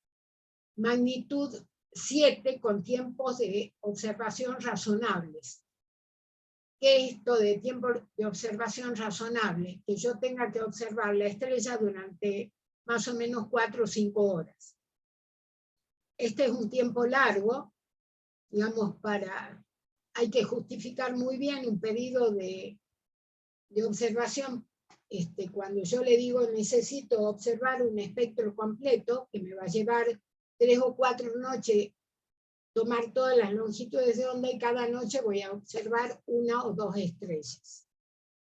magnitud 7 con tiempos de observación razonables. ¿Qué es esto de tiempo de observación razonable? Que yo tenga que observar la estrella durante más o menos 4 o 5 horas. Este es un tiempo largo, digamos, hay que justificar muy bien un pedido de observación. Cuando yo le digo necesito observar un espectro completo, que me va a llevar 3 o 4 noches, tomar todas las longitudes de onda y cada noche voy a observar 1 o 2 estrellas.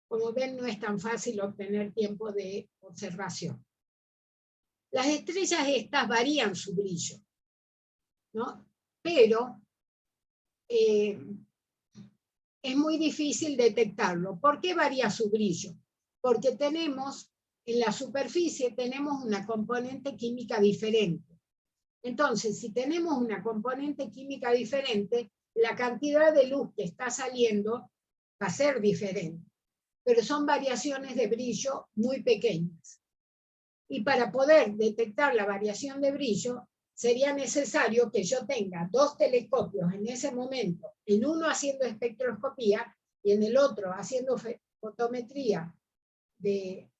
Como ven, no es tan fácil obtener tiempo de observación. Las estrellas estas varían su brillo, ¿no? Pero es muy difícil detectarlo. ¿Por qué varía su brillo? Porque tenemos, en la superficie tenemos una componente química diferente. Entonces, si tenemos una componente química diferente, la cantidad de luz que está saliendo va a ser diferente. Pero son variaciones de brillo muy pequeñas. Y para poder detectar la variación de brillo, sería necesario que yo tenga 2 telescopios en ese momento, en uno haciendo espectroscopía y en el otro haciendo fotometría de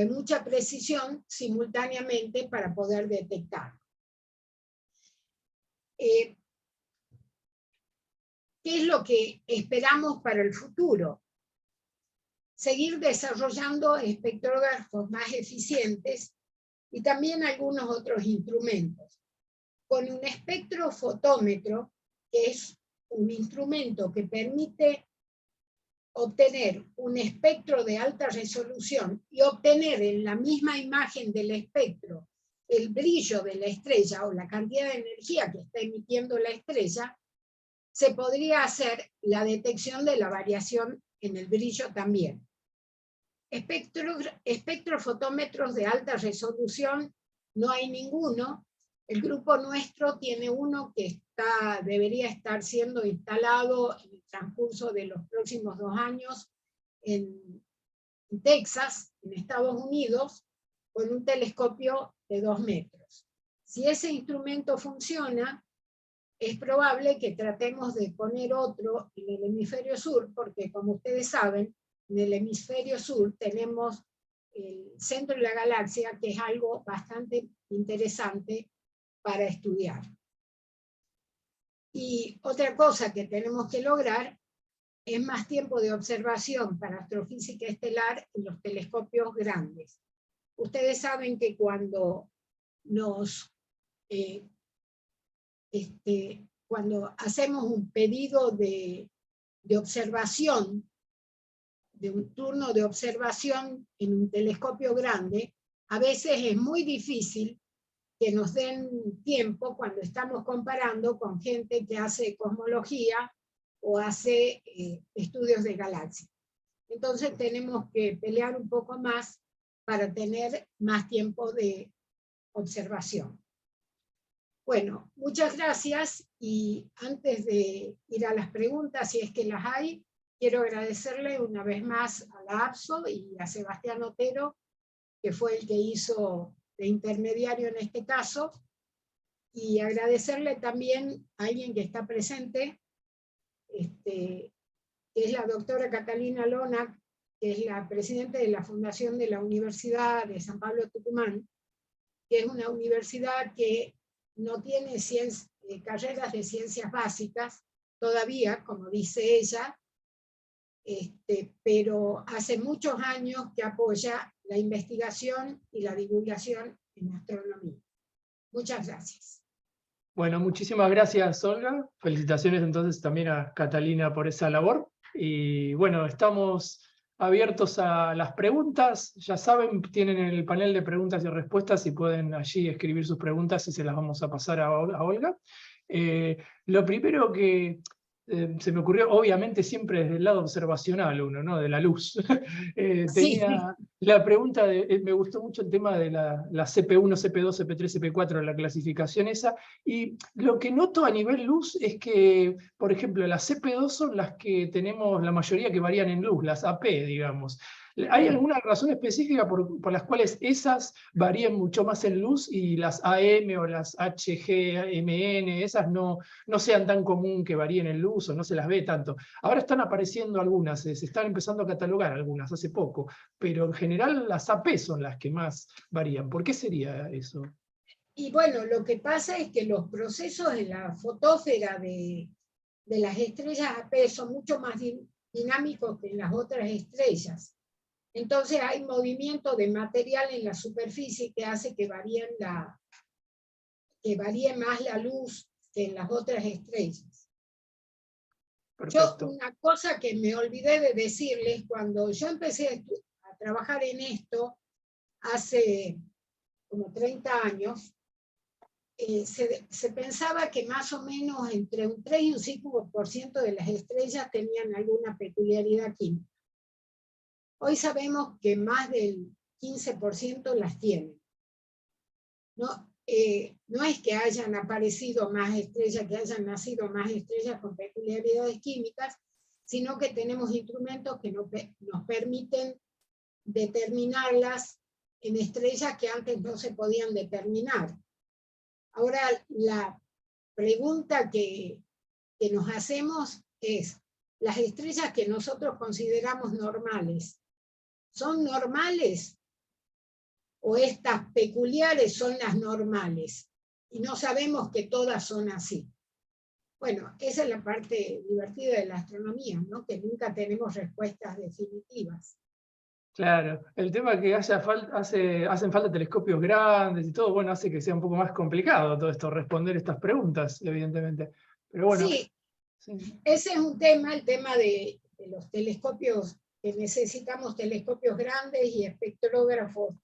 mucha precisión simultáneamente para poder detectarlo. ¿Qué es lo que esperamos para el futuro? Seguir desarrollando espectrógrafos más eficientes y también algunos otros instrumentos. Con un espectrofotómetro, que es un instrumento que permite obtener un espectro de alta resolución y obtener en la misma imagen del espectro el brillo de la estrella o la cantidad de energía que está emitiendo la estrella, se podría hacer la detección de la variación en el brillo también. Espectrofotómetros de alta resolución no hay ninguno. El grupo nuestro tiene uno que debería estar siendo instalado en el transcurso de los próximos 2 años en Texas, en Estados Unidos, con un telescopio de 2 metros. Si ese instrumento funciona, es probable que tratemos de poner otro en el hemisferio sur, porque como ustedes saben, en el hemisferio sur tenemos el centro de la galaxia, que es algo bastante interesante para estudiar. Y otra cosa que tenemos que lograr es más tiempo de observación para astrofísica estelar en los telescopios grandes. Ustedes saben que cuando cuando hacemos un pedido de observación, de un turno de observación en un telescopio grande, a veces es muy difícil que nos den tiempo cuando estamos comparando con gente que hace cosmología o hace estudios de galaxias. Entonces tenemos que pelear un poco más para tener más tiempo de observación. Bueno, muchas gracias y antes de ir a las preguntas, si es que las hay, quiero agradecerle una vez más a la APSO y a Sebastián Otero, que fue el que hizo de intermediario en este caso, y agradecerle también a alguien que está presente, que es la doctora Catalina Lona, que es la presidenta de la Fundación de la Universidad de San Pablo Tucumán, que es una universidad que no tiene carreras de ciencias básicas todavía, como dice ella, pero hace muchos años que apoya la investigación y la divulgación en astronomía. Muchas gracias. Bueno, muchísimas gracias, Olga. Felicitaciones entonces también a Catalina por esa labor. Y bueno, estamos abiertos a las preguntas. Ya saben, tienen el panel de preguntas y respuestas y pueden allí escribir sus preguntas y se las vamos a pasar a Olga. Lo primero que se me ocurrió, obviamente siempre desde el lado observacional uno, ¿no? De la luz. Sí. Tenía la pregunta, me gustó mucho el tema de la CP1, CP2, CP3, CP4, la clasificación esa, y lo que noto a nivel luz es que, por ejemplo, las CP2 son las que tenemos la mayoría que varían en luz, las AP, digamos. ¿Hay alguna razón específica por las cuales esas varían mucho más en luz y las AM o las HGMN, esas no sean tan común que varíen en luz o no se las ve tanto? Ahora están apareciendo algunas, se están empezando a catalogar algunas hace poco, pero en general las AP son las que más varían. ¿Por qué sería eso? Y bueno, lo que pasa es que los procesos en la fotósfera de las estrellas AP son mucho más dinámicos que en las otras estrellas. Entonces hay movimiento de material en la superficie que hace que varíe más la luz que en las otras estrellas. Perfecto. Yo, una cosa que me olvidé de decirles, cuando yo empecé a trabajar en esto, hace como 30 años, se pensaba que más o menos entre un 3 y un 5% de las estrellas tenían alguna peculiaridad química. Hoy sabemos que más del 15% las tienen. No es que hayan aparecido más estrellas, que hayan nacido más estrellas con peculiaridades químicas, sino que tenemos instrumentos que nos permiten determinarlas en estrellas que antes no se podían determinar. Ahora, la pregunta que nos hacemos es, ¿las estrellas que nosotros consideramos normales son normales o estas peculiares son las normales? Y no sabemos que todas son así. Bueno, esa es la parte divertida de la astronomía, ¿no? Que nunca tenemos respuestas definitivas. Claro, el tema que hacen falta telescopios grandes y todo, bueno, hace que sea un poco más complicado todo esto, responder estas preguntas, evidentemente. Pero bueno. Sí, ese es un tema, el tema de los telescopios, que necesitamos telescopios grandes y espectrógrafos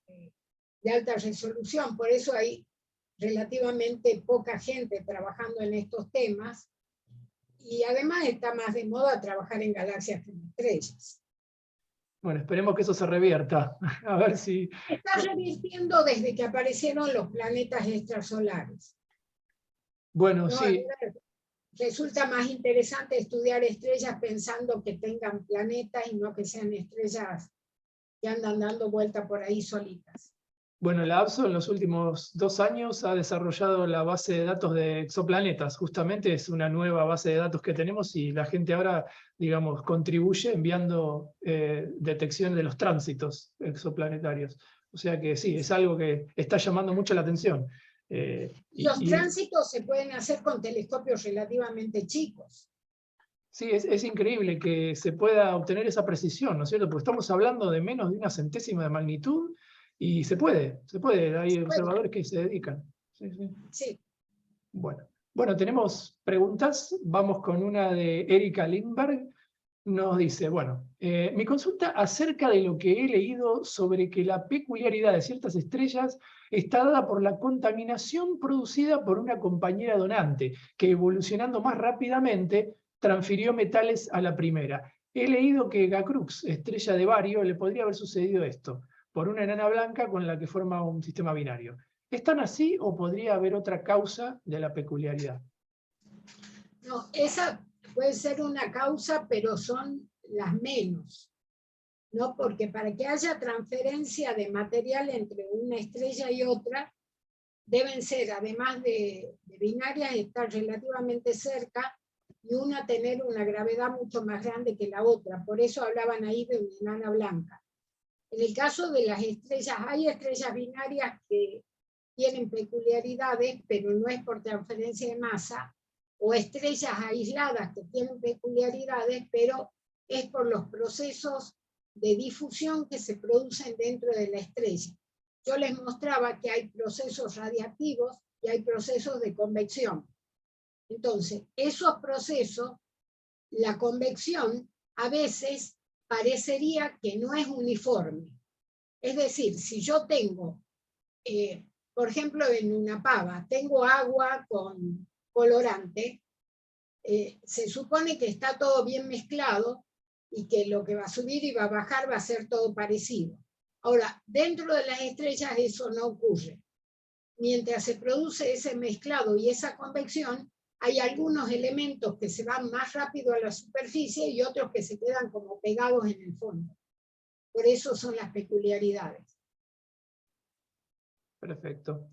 de alta resolución. Por eso hay relativamente poca gente trabajando en estos temas. Y además está más de moda trabajar en galaxias con estrellas. Bueno, esperemos que eso se revierta. A ver si... Está revirtiendo desde que aparecieron los planetas extrasolares. Bueno, ¿no? sí. Resulta más interesante estudiar estrellas pensando que tengan planetas y no que sean estrellas que andan dando vuelta por ahí solitas. Bueno, la APSO en los últimos 2 años ha desarrollado la base de datos de exoplanetas. Justamente es una nueva base de datos que tenemos y la gente ahora, digamos, contribuye enviando detección de los tránsitos exoplanetarios. O sea que sí, es algo que está llamando mucho la atención. Los tránsitos se pueden hacer con telescopios relativamente chicos. Sí, es increíble que se pueda obtener esa precisión, ¿no es cierto? Porque estamos hablando de menos de 1/100ª de magnitud y se puede, hay observadores que se dedican. Sí. Bueno, tenemos preguntas, vamos con una de Erika Lindberg. Nos dice, bueno, mi consulta acerca de lo que he leído sobre que la peculiaridad de ciertas estrellas está dada por la contaminación producida por una compañera donante, que evolucionando más rápidamente transfirió metales a la primera. He leído que Gacrux, estrella de Bario, le podría haber sucedido esto, por una enana blanca con la que forma un sistema binario. ¿Es tan así o podría haber otra causa de la peculiaridad? No, esa puede ser una causa, pero son las menos, ¿no? Porque para que haya transferencia de material entre una estrella y otra, deben ser, además de binarias, estar relativamente cerca y una tener una gravedad mucho más grande que la otra. Por eso hablaban ahí de una enana blanca. En el caso de las estrellas, hay estrellas binarias que tienen peculiaridades, pero no es por transferencia de masa, o estrellas aisladas que tienen peculiaridades, pero es por los procesos de difusión que se producen dentro de la estrella. Yo les mostraba que hay procesos radiactivos y hay procesos de convección. Entonces, esos procesos, la convección a veces parecería que no es uniforme. Es decir, si yo tengo, por ejemplo, en una pava, tengo agua con colorante, se supone que está todo bien mezclado y que lo que va a subir y va a bajar va a ser todo parecido. Ahora, dentro de las estrellas eso no ocurre. Mientras se produce ese mezclado y esa convección, hay algunos elementos que se van más rápido a la superficie y otros que se quedan como pegados en el fondo. Por eso son las peculiaridades. Perfecto.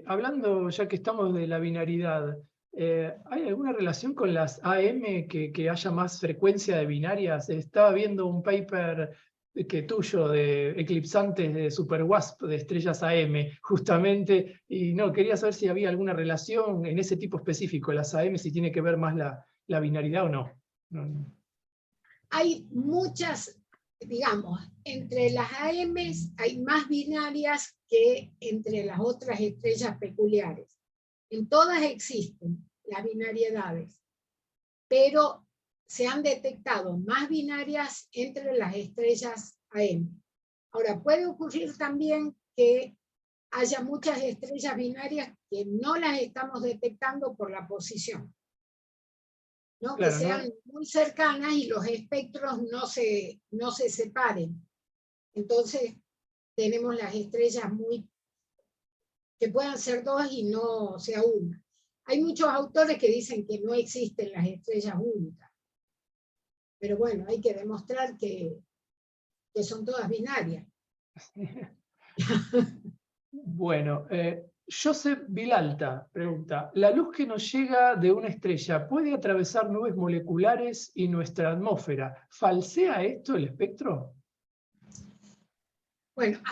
Hablando, ya que estamos de la binaridad, ¿hay alguna relación con las AM que haya más frecuencia de binarias? Estaba viendo un paper tuyo de eclipsantes de SuperWASP de estrellas AM, justamente, y no, quería saber si había alguna relación en ese tipo específico, las AM, si tiene que ver más la binaridad o no. Hay muchas, digamos, entre las AMs hay más binarias que entre las otras estrellas peculiares. En todas existen las binariedades, pero se han detectado más binarias entre las estrellas AM. Ahora, puede ocurrir también que haya muchas estrellas binarias que no las estamos detectando por la posición, ¿no? Claro, que sean muy cercanas y los espectros no se separen. Entonces, tenemos las estrellas que puedan ser dos y no sea una. Hay muchos autores que dicen que no existen las estrellas únicas. Pero bueno, hay que demostrar que son todas binarias. Bueno, Joseph Vilalta pregunta, ¿la luz que nos llega de una estrella puede atravesar nubes moleculares y nuestra atmósfera? ¿Falsea esto el espectro? Bueno,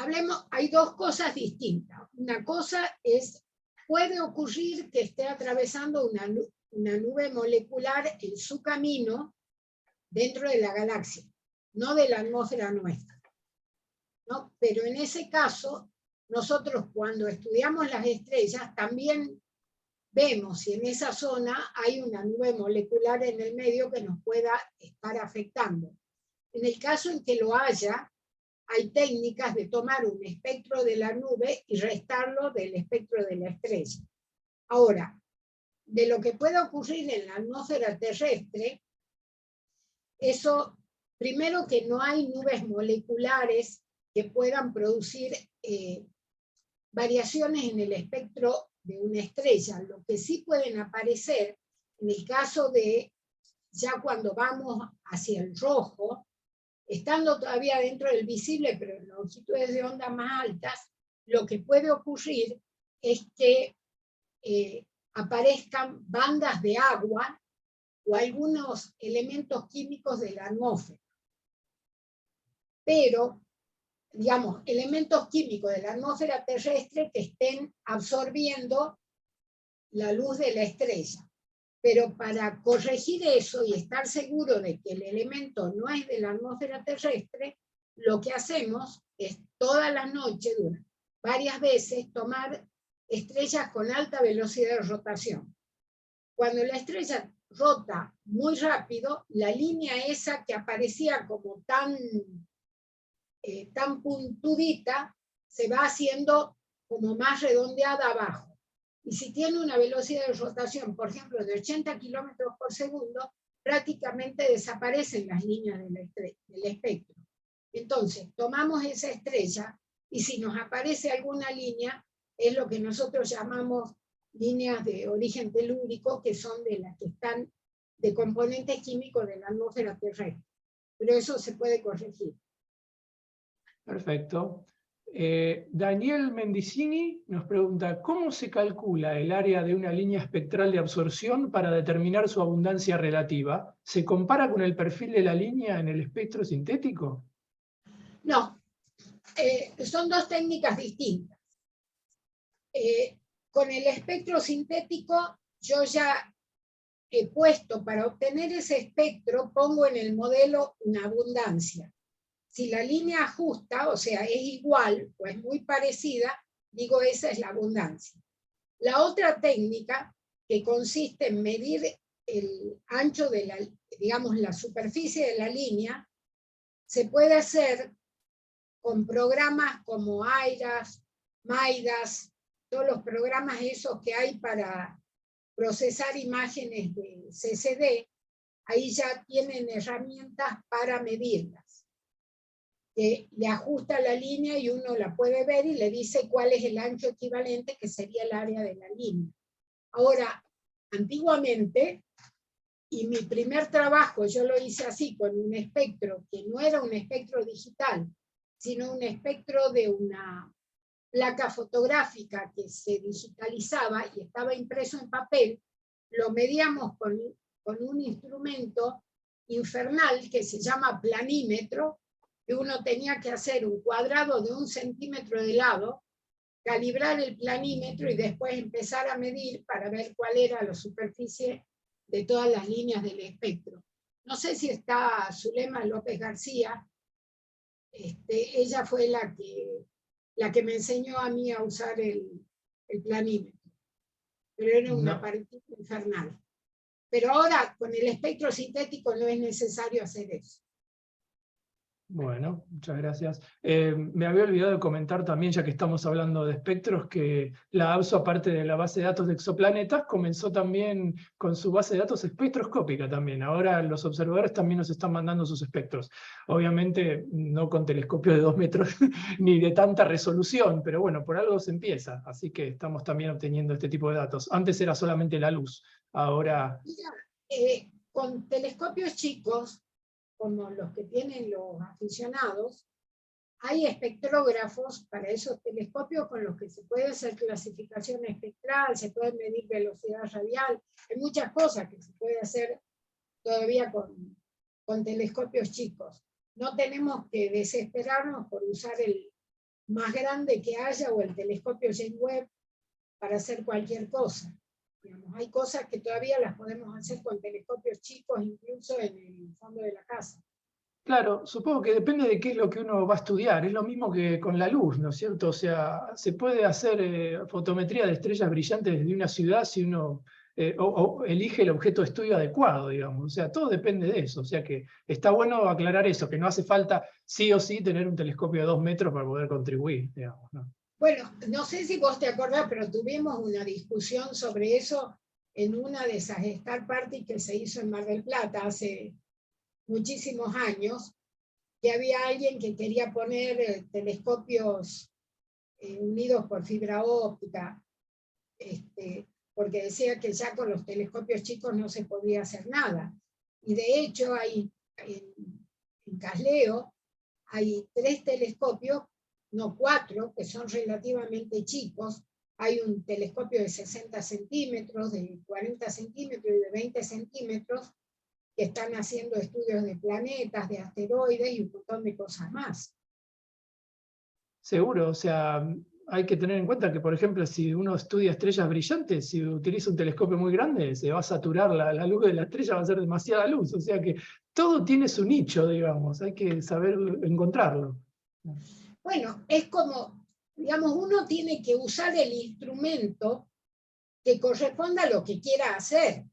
hay dos cosas distintas. Una cosa es, puede ocurrir que esté atravesando una nube molecular en su camino dentro de la galaxia, no de la atmósfera nuestra, ¿no? Pero en ese caso, nosotros cuando estudiamos las estrellas también vemos si en esa zona hay una nube molecular en el medio que nos pueda estar afectando. En el caso en que lo haya, hay técnicas de tomar un espectro de la nube y restarlo del espectro de la estrella. Ahora, de lo que puede ocurrir en la atmósfera terrestre, eso, primero que no hay nubes moleculares que puedan producir variaciones en el espectro de una estrella. Lo que sí pueden aparecer, en el caso de ya cuando vamos hacia el rojo, estando todavía dentro del visible, pero en longitudes de onda más altas, lo que puede ocurrir es que aparezcan bandas de agua o algunos elementos químicos de la atmósfera. Pero, digamos, elementos químicos de la atmósfera terrestre que estén absorbiendo la luz de la estrella. Pero para corregir eso y estar seguro de que el elemento no es de la atmósfera terrestre, lo que hacemos es toda la noche, varias veces, tomar estrellas con alta velocidad de rotación. Cuando la estrella rota muy rápido, la línea esa que aparecía como tan puntudita, se va haciendo como más redondeada abajo. Y si tiene una velocidad de rotación, por ejemplo, de 80 kilómetros por segundo, prácticamente desaparecen las líneas del espectro. Entonces, tomamos esa estrella y si nos aparece alguna línea, es lo que nosotros llamamos líneas de origen telúrico, que son de las que están de componentes químicos de la atmósfera terrestre. Pero eso se puede corregir. Perfecto. Daniel Mendicini nos pregunta, ¿cómo se calcula el área de una línea espectral de absorción para determinar su abundancia relativa? ¿Se compara con el perfil de la línea en el espectro sintético? No, son dos técnicas distintas. Con el espectro sintético yo ya he puesto, para obtener ese espectro, pongo en el modelo una abundancia. Si la línea ajusta, o sea, es igual o es muy parecida, digo esa es la abundancia. La otra técnica, que consiste en medir el ancho de la, digamos, la superficie de la línea, se puede hacer con programas como AIRAS, MAIDAS, todos los programas esos que hay para procesar imágenes de CCD, ahí ya tienen herramientas para medirlas. Le ajusta la línea y uno la puede ver y le dice cuál es el ancho equivalente, que sería el área de la línea. Ahora, antiguamente, y mi primer trabajo yo lo hice así, con un espectro que no era un espectro digital, sino un espectro de una placa fotográfica que se digitalizaba y estaba impreso en papel, lo medíamos con un instrumento infernal que se llama planímetro, que uno tenía que hacer un cuadrado de 1 centímetro de lado, calibrar el planímetro y después empezar a medir para ver cuál era la superficie de todas las líneas del espectro. No sé si está Zulema López García, ella fue la que me enseñó a mí a usar el planímetro, pero era un aparatito infernal. Pero ahora con el espectro sintético no es necesario hacer eso. Bueno, muchas gracias. Me había olvidado de comentar también, ya que estamos hablando de espectros, que la ABSO, aparte de la base de datos de exoplanetas, comenzó también con su base de datos espectroscópica también. Ahora los observadores también nos están mandando sus espectros. Obviamente no con telescopios de 2 metros ni de tanta resolución, pero bueno, por algo se empieza. Así que estamos también obteniendo este tipo de datos. Antes era solamente la luz, ahora... Mira, con telescopios chicos, como los que tienen los aficionados, hay espectrógrafos para esos telescopios con los que se puede hacer clasificación espectral, se puede medir velocidad radial, hay muchas cosas que se puede hacer todavía con telescopios chicos. No tenemos que desesperarnos por usar el más grande que haya o el telescopio James Webb para hacer cualquier cosa. Digamos, hay cosas que todavía las podemos hacer con telescopios chicos, incluso en el fondo de la casa. Claro, supongo que depende de qué es lo que uno va a estudiar. Es lo mismo que con la luz, ¿no es cierto? O sea, se puede hacer fotometría de estrellas brillantes desde una ciudad si uno o elige el objeto de estudio adecuado, digamos. O sea, todo depende de eso. O sea que está bueno aclarar eso, que no hace falta sí o sí tener un telescopio de 2 metros para poder contribuir, digamos, ¿no? Bueno, no sé si vos te acordás, pero tuvimos una discusión sobre eso en una de esas Star Party que se hizo en Mar del Plata hace muchísimos años, que había alguien que quería poner telescopios unidos por fibra óptica, porque decía que ya con los telescopios chicos no se podía hacer nada. Y de hecho hay en Casleo hay 3 telescopios, no 4, que son relativamente chicos. Hay un telescopio de 60 centímetros, de 40 centímetros y de 20 centímetros, que están haciendo estudios de planetas, de asteroides y un montón de cosas más. Seguro, o sea, hay que tener en cuenta que, por ejemplo, si uno estudia estrellas brillantes, si utiliza un telescopio muy grande, se va a saturar la luz de la estrella, va a ser demasiada luz. O sea que todo tiene su nicho, digamos, hay que saber encontrarlo. Bueno, es como, digamos, uno tiene que usar el instrumento que corresponda a lo que quiera hacer.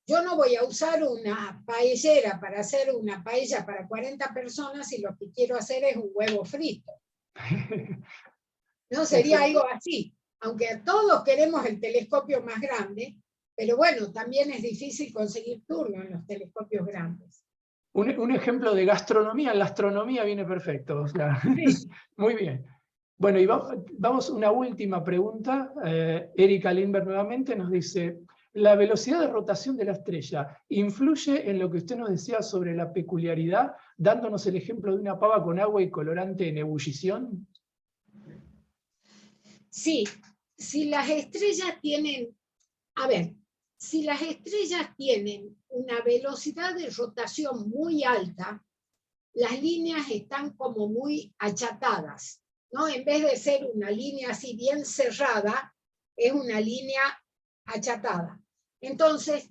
Yo no voy a usar una paellera para hacer una paella para 40 personas y lo que quiero hacer es un huevo frito. No sería algo así, aunque todos queremos el telescopio más grande, pero bueno, también es difícil conseguir turno en los telescopios grandes. Un ejemplo de gastronomía, la astronomía viene perfecto. O sea, Sí. muy bien. Bueno, y vamos a una última pregunta. Erika Lindberg nuevamente nos dice, ¿la velocidad de rotación de la estrella influye en lo que usted nos decía sobre la peculiaridad, dándonos el ejemplo de una pava con agua y colorante en ebullición? Sí, si las estrellas tienen, a ver, si las estrellas tienen una velocidad de rotación muy alta, las líneas están como muy achatadas, ¿no? En vez de ser una línea así bien cerrada, es una línea achatada. Entonces,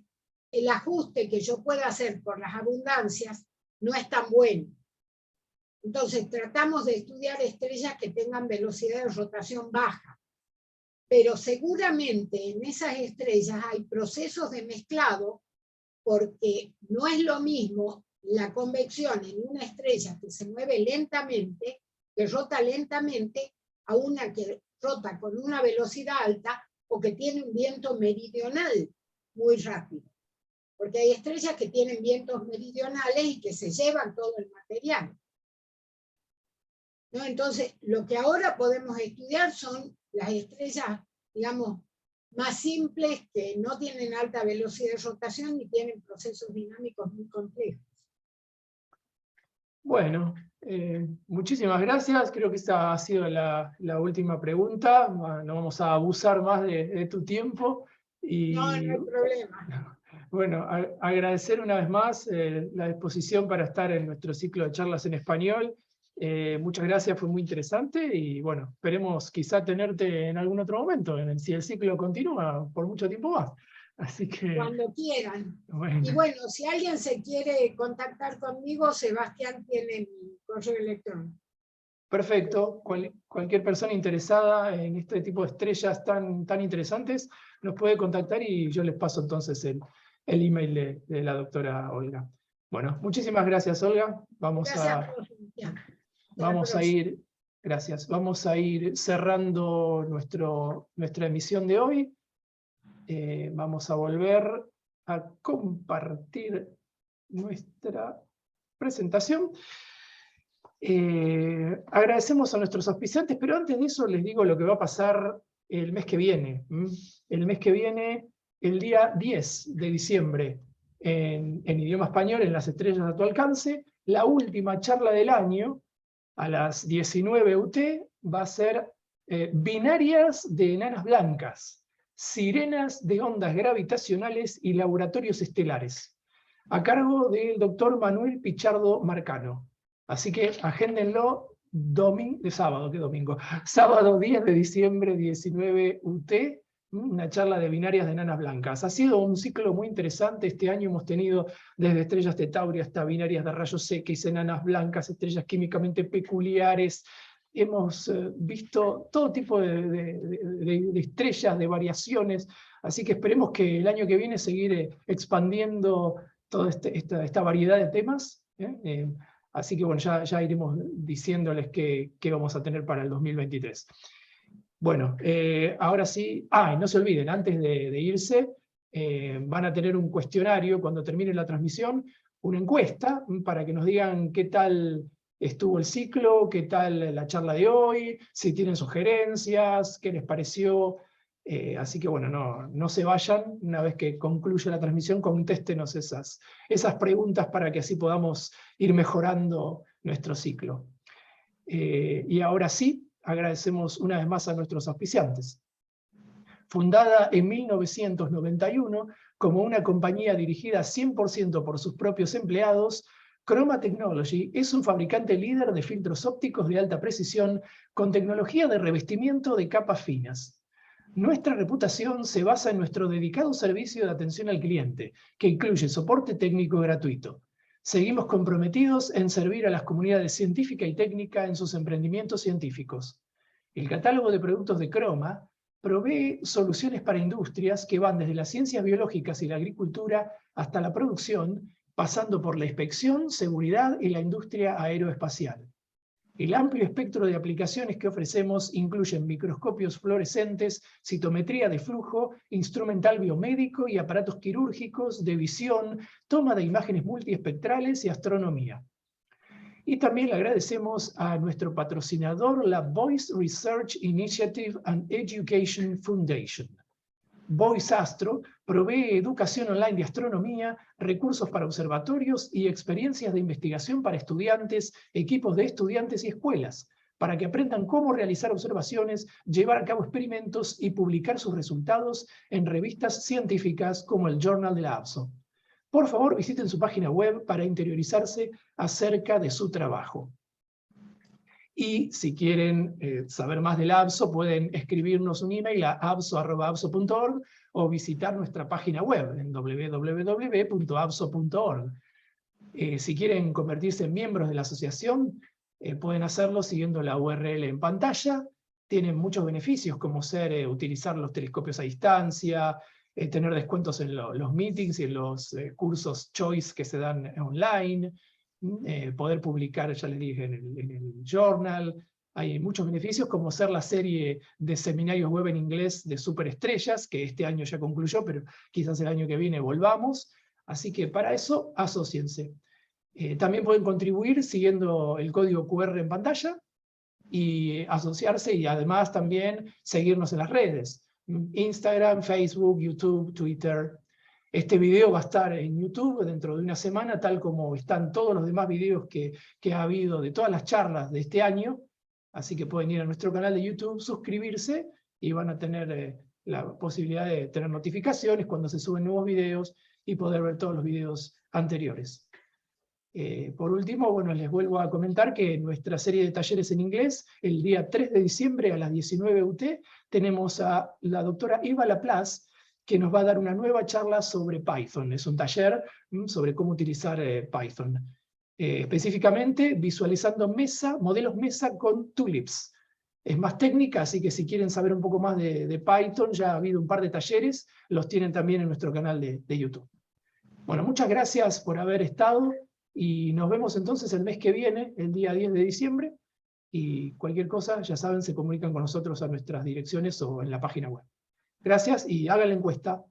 el ajuste que yo pueda hacer por las abundancias no es tan bueno. Entonces, tratamos de estudiar estrellas que tengan velocidad de rotación baja. Pero seguramente en esas estrellas hay procesos de mezclado, porque no es lo mismo la convección en una estrella que se mueve lentamente, que rota lentamente, a una que rota con una velocidad alta o que tiene un viento meridional muy rápido. Porque hay estrellas que tienen vientos meridionales y que se llevan todo el material, ¿no? Entonces, lo que ahora podemos estudiar son las estrellas, digamos, más simples, que no tienen alta velocidad de rotación ni tienen procesos dinámicos muy complejos. Bueno, muchísimas gracias. Creo que esta ha sido la última pregunta. No vamos a abusar más de tu tiempo. Y, no hay problema. Bueno, agradecer una vez más la disposición para estar en nuestro ciclo de charlas en español. Muchas gracias, fue muy interesante y bueno, esperemos quizá tenerte en algún otro momento, si el ciclo continúa por mucho tiempo más. Así que... Cuando quieran. Bueno. Y bueno, si alguien se quiere contactar conmigo, Sebastián tiene mi correo electrónico. Perfecto. Cualquier persona interesada en este tipo de estrellas tan interesantes nos puede contactar y yo les paso entonces el email de la doctora Olga. Bueno, muchísimas gracias, Olga. Vamos a ir, gracias. Vamos a ir cerrando nuestra emisión de hoy. Vamos a volver a compartir nuestra presentación. Agradecemos a nuestros auspiciantes, pero antes de eso les digo lo que va a pasar el mes que viene. El mes que viene, el día 10 de diciembre, en idioma español, en Las Estrellas a tu alcance, la última charla del año, a las 19 UT, va a ser Binarias de enanas blancas, sirenas de ondas gravitacionales y laboratorios estelares, a cargo del doctor Manuel Pichardo Marcano. Así que agéndenlo sábado 10 de diciembre, 19 UT, una charla de binarias de enanas blancas. Ha sido un ciclo muy interesante. Este año hemos tenido desde estrellas de Tauri hasta binarias de rayos X, enanas blancas, estrellas químicamente peculiares. Hemos visto todo tipo de estrellas, de variaciones. Así que esperemos que el año que viene seguir expandiendo toda esta variedad de temas. Así que bueno, ya iremos diciéndoles qué vamos a tener para el 2023. Bueno, ahora sí, y no se olviden, antes de irse, van a tener un cuestionario cuando termine la transmisión, una encuesta para que nos digan qué tal estuvo el ciclo, qué tal la charla de hoy, si tienen sugerencias, qué les pareció. Así que bueno, no se vayan. Una vez que concluya la transmisión, contéstenos esas preguntas para que así podamos ir mejorando nuestro ciclo. Y ahora sí, agradecemos una vez más a nuestros auspiciantes. Fundada en 1991 como una compañía dirigida 100% por sus propios empleados, Chroma Technology es un fabricante líder de filtros ópticos de alta precisión con tecnología de revestimiento de capas finas. Nuestra reputación se basa en nuestro dedicado servicio de atención al cliente, que incluye soporte técnico gratuito. Seguimos comprometidos en servir a las comunidades científica y técnica en sus emprendimientos científicos. El catálogo de productos de Chroma provee soluciones para industrias que van desde las ciencias biológicas y la agricultura hasta la producción, pasando por la inspección, seguridad y la industria aeroespacial. El amplio espectro de aplicaciones que ofrecemos incluyen microscopios fluorescentes, citometría de flujo, instrumental biomédico y aparatos quirúrgicos, de visión, toma de imágenes multiespectrales y astronomía. Y también le agradecemos a nuestro patrocinador, la Voice Research Initiative and Education Foundation. Voice Astro provee educación online de astronomía, recursos para observatorios y experiencias de investigación para estudiantes, equipos de estudiantes y escuelas, para que aprendan cómo realizar observaciones, llevar a cabo experimentos y publicar sus resultados en revistas científicas como el Journal de la ABSO. Por favor, visiten su página web para interiorizarse acerca de su trabajo. Y si quieren saber más del ABSO, pueden escribirnos un email a abso@abso.org o visitar nuestra página web en www.abso.org. Si quieren convertirse en miembros de la asociación, pueden hacerlo siguiendo la URL en pantalla. Tienen muchos beneficios como ser utilizar los telescopios a distancia, tener descuentos en los meetings y en los cursos Choice que se dan online, poder publicar, ya les dije, en el journal. Hay muchos beneficios como ser la serie de seminarios web en inglés de superestrellas, que este año ya concluyó, pero quizás el año que viene volvamos. Así que para eso, asóciense. También pueden contribuir siguiendo el código QR en pantalla y asociarse, y además también seguirnos en las redes. Instagram, Facebook, YouTube, Twitter. Este video va a estar en YouTube dentro de una semana, tal como están todos los demás videos que ha habido de todas las charlas de este año. Así que pueden ir a nuestro canal de YouTube, suscribirse, y van a tener la posibilidad de tener notificaciones cuando se suben nuevos videos y poder ver todos los videos anteriores. Por último, bueno, les vuelvo a comentar que en nuestra serie de talleres en inglés, el día 3 de diciembre a las 19 UT, tenemos a la doctora Eva Laplace, que nos va a dar una nueva charla sobre Python. Es un taller sobre cómo utilizar Python. Específicamente, visualizando modelos MESA con tulips. Es más técnica, así que si quieren saber un poco más de Python, ya ha habido un par de talleres, los tienen también en nuestro canal de YouTube. Bueno, muchas gracias por haber estado, y nos vemos entonces el mes que viene, el día 10 de diciembre, y cualquier cosa, ya saben, se comunican con nosotros a nuestras direcciones o en la página web. Gracias, y hagan la encuesta.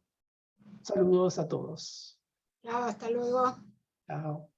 Saludos a todos. Chao, hasta luego. Chao.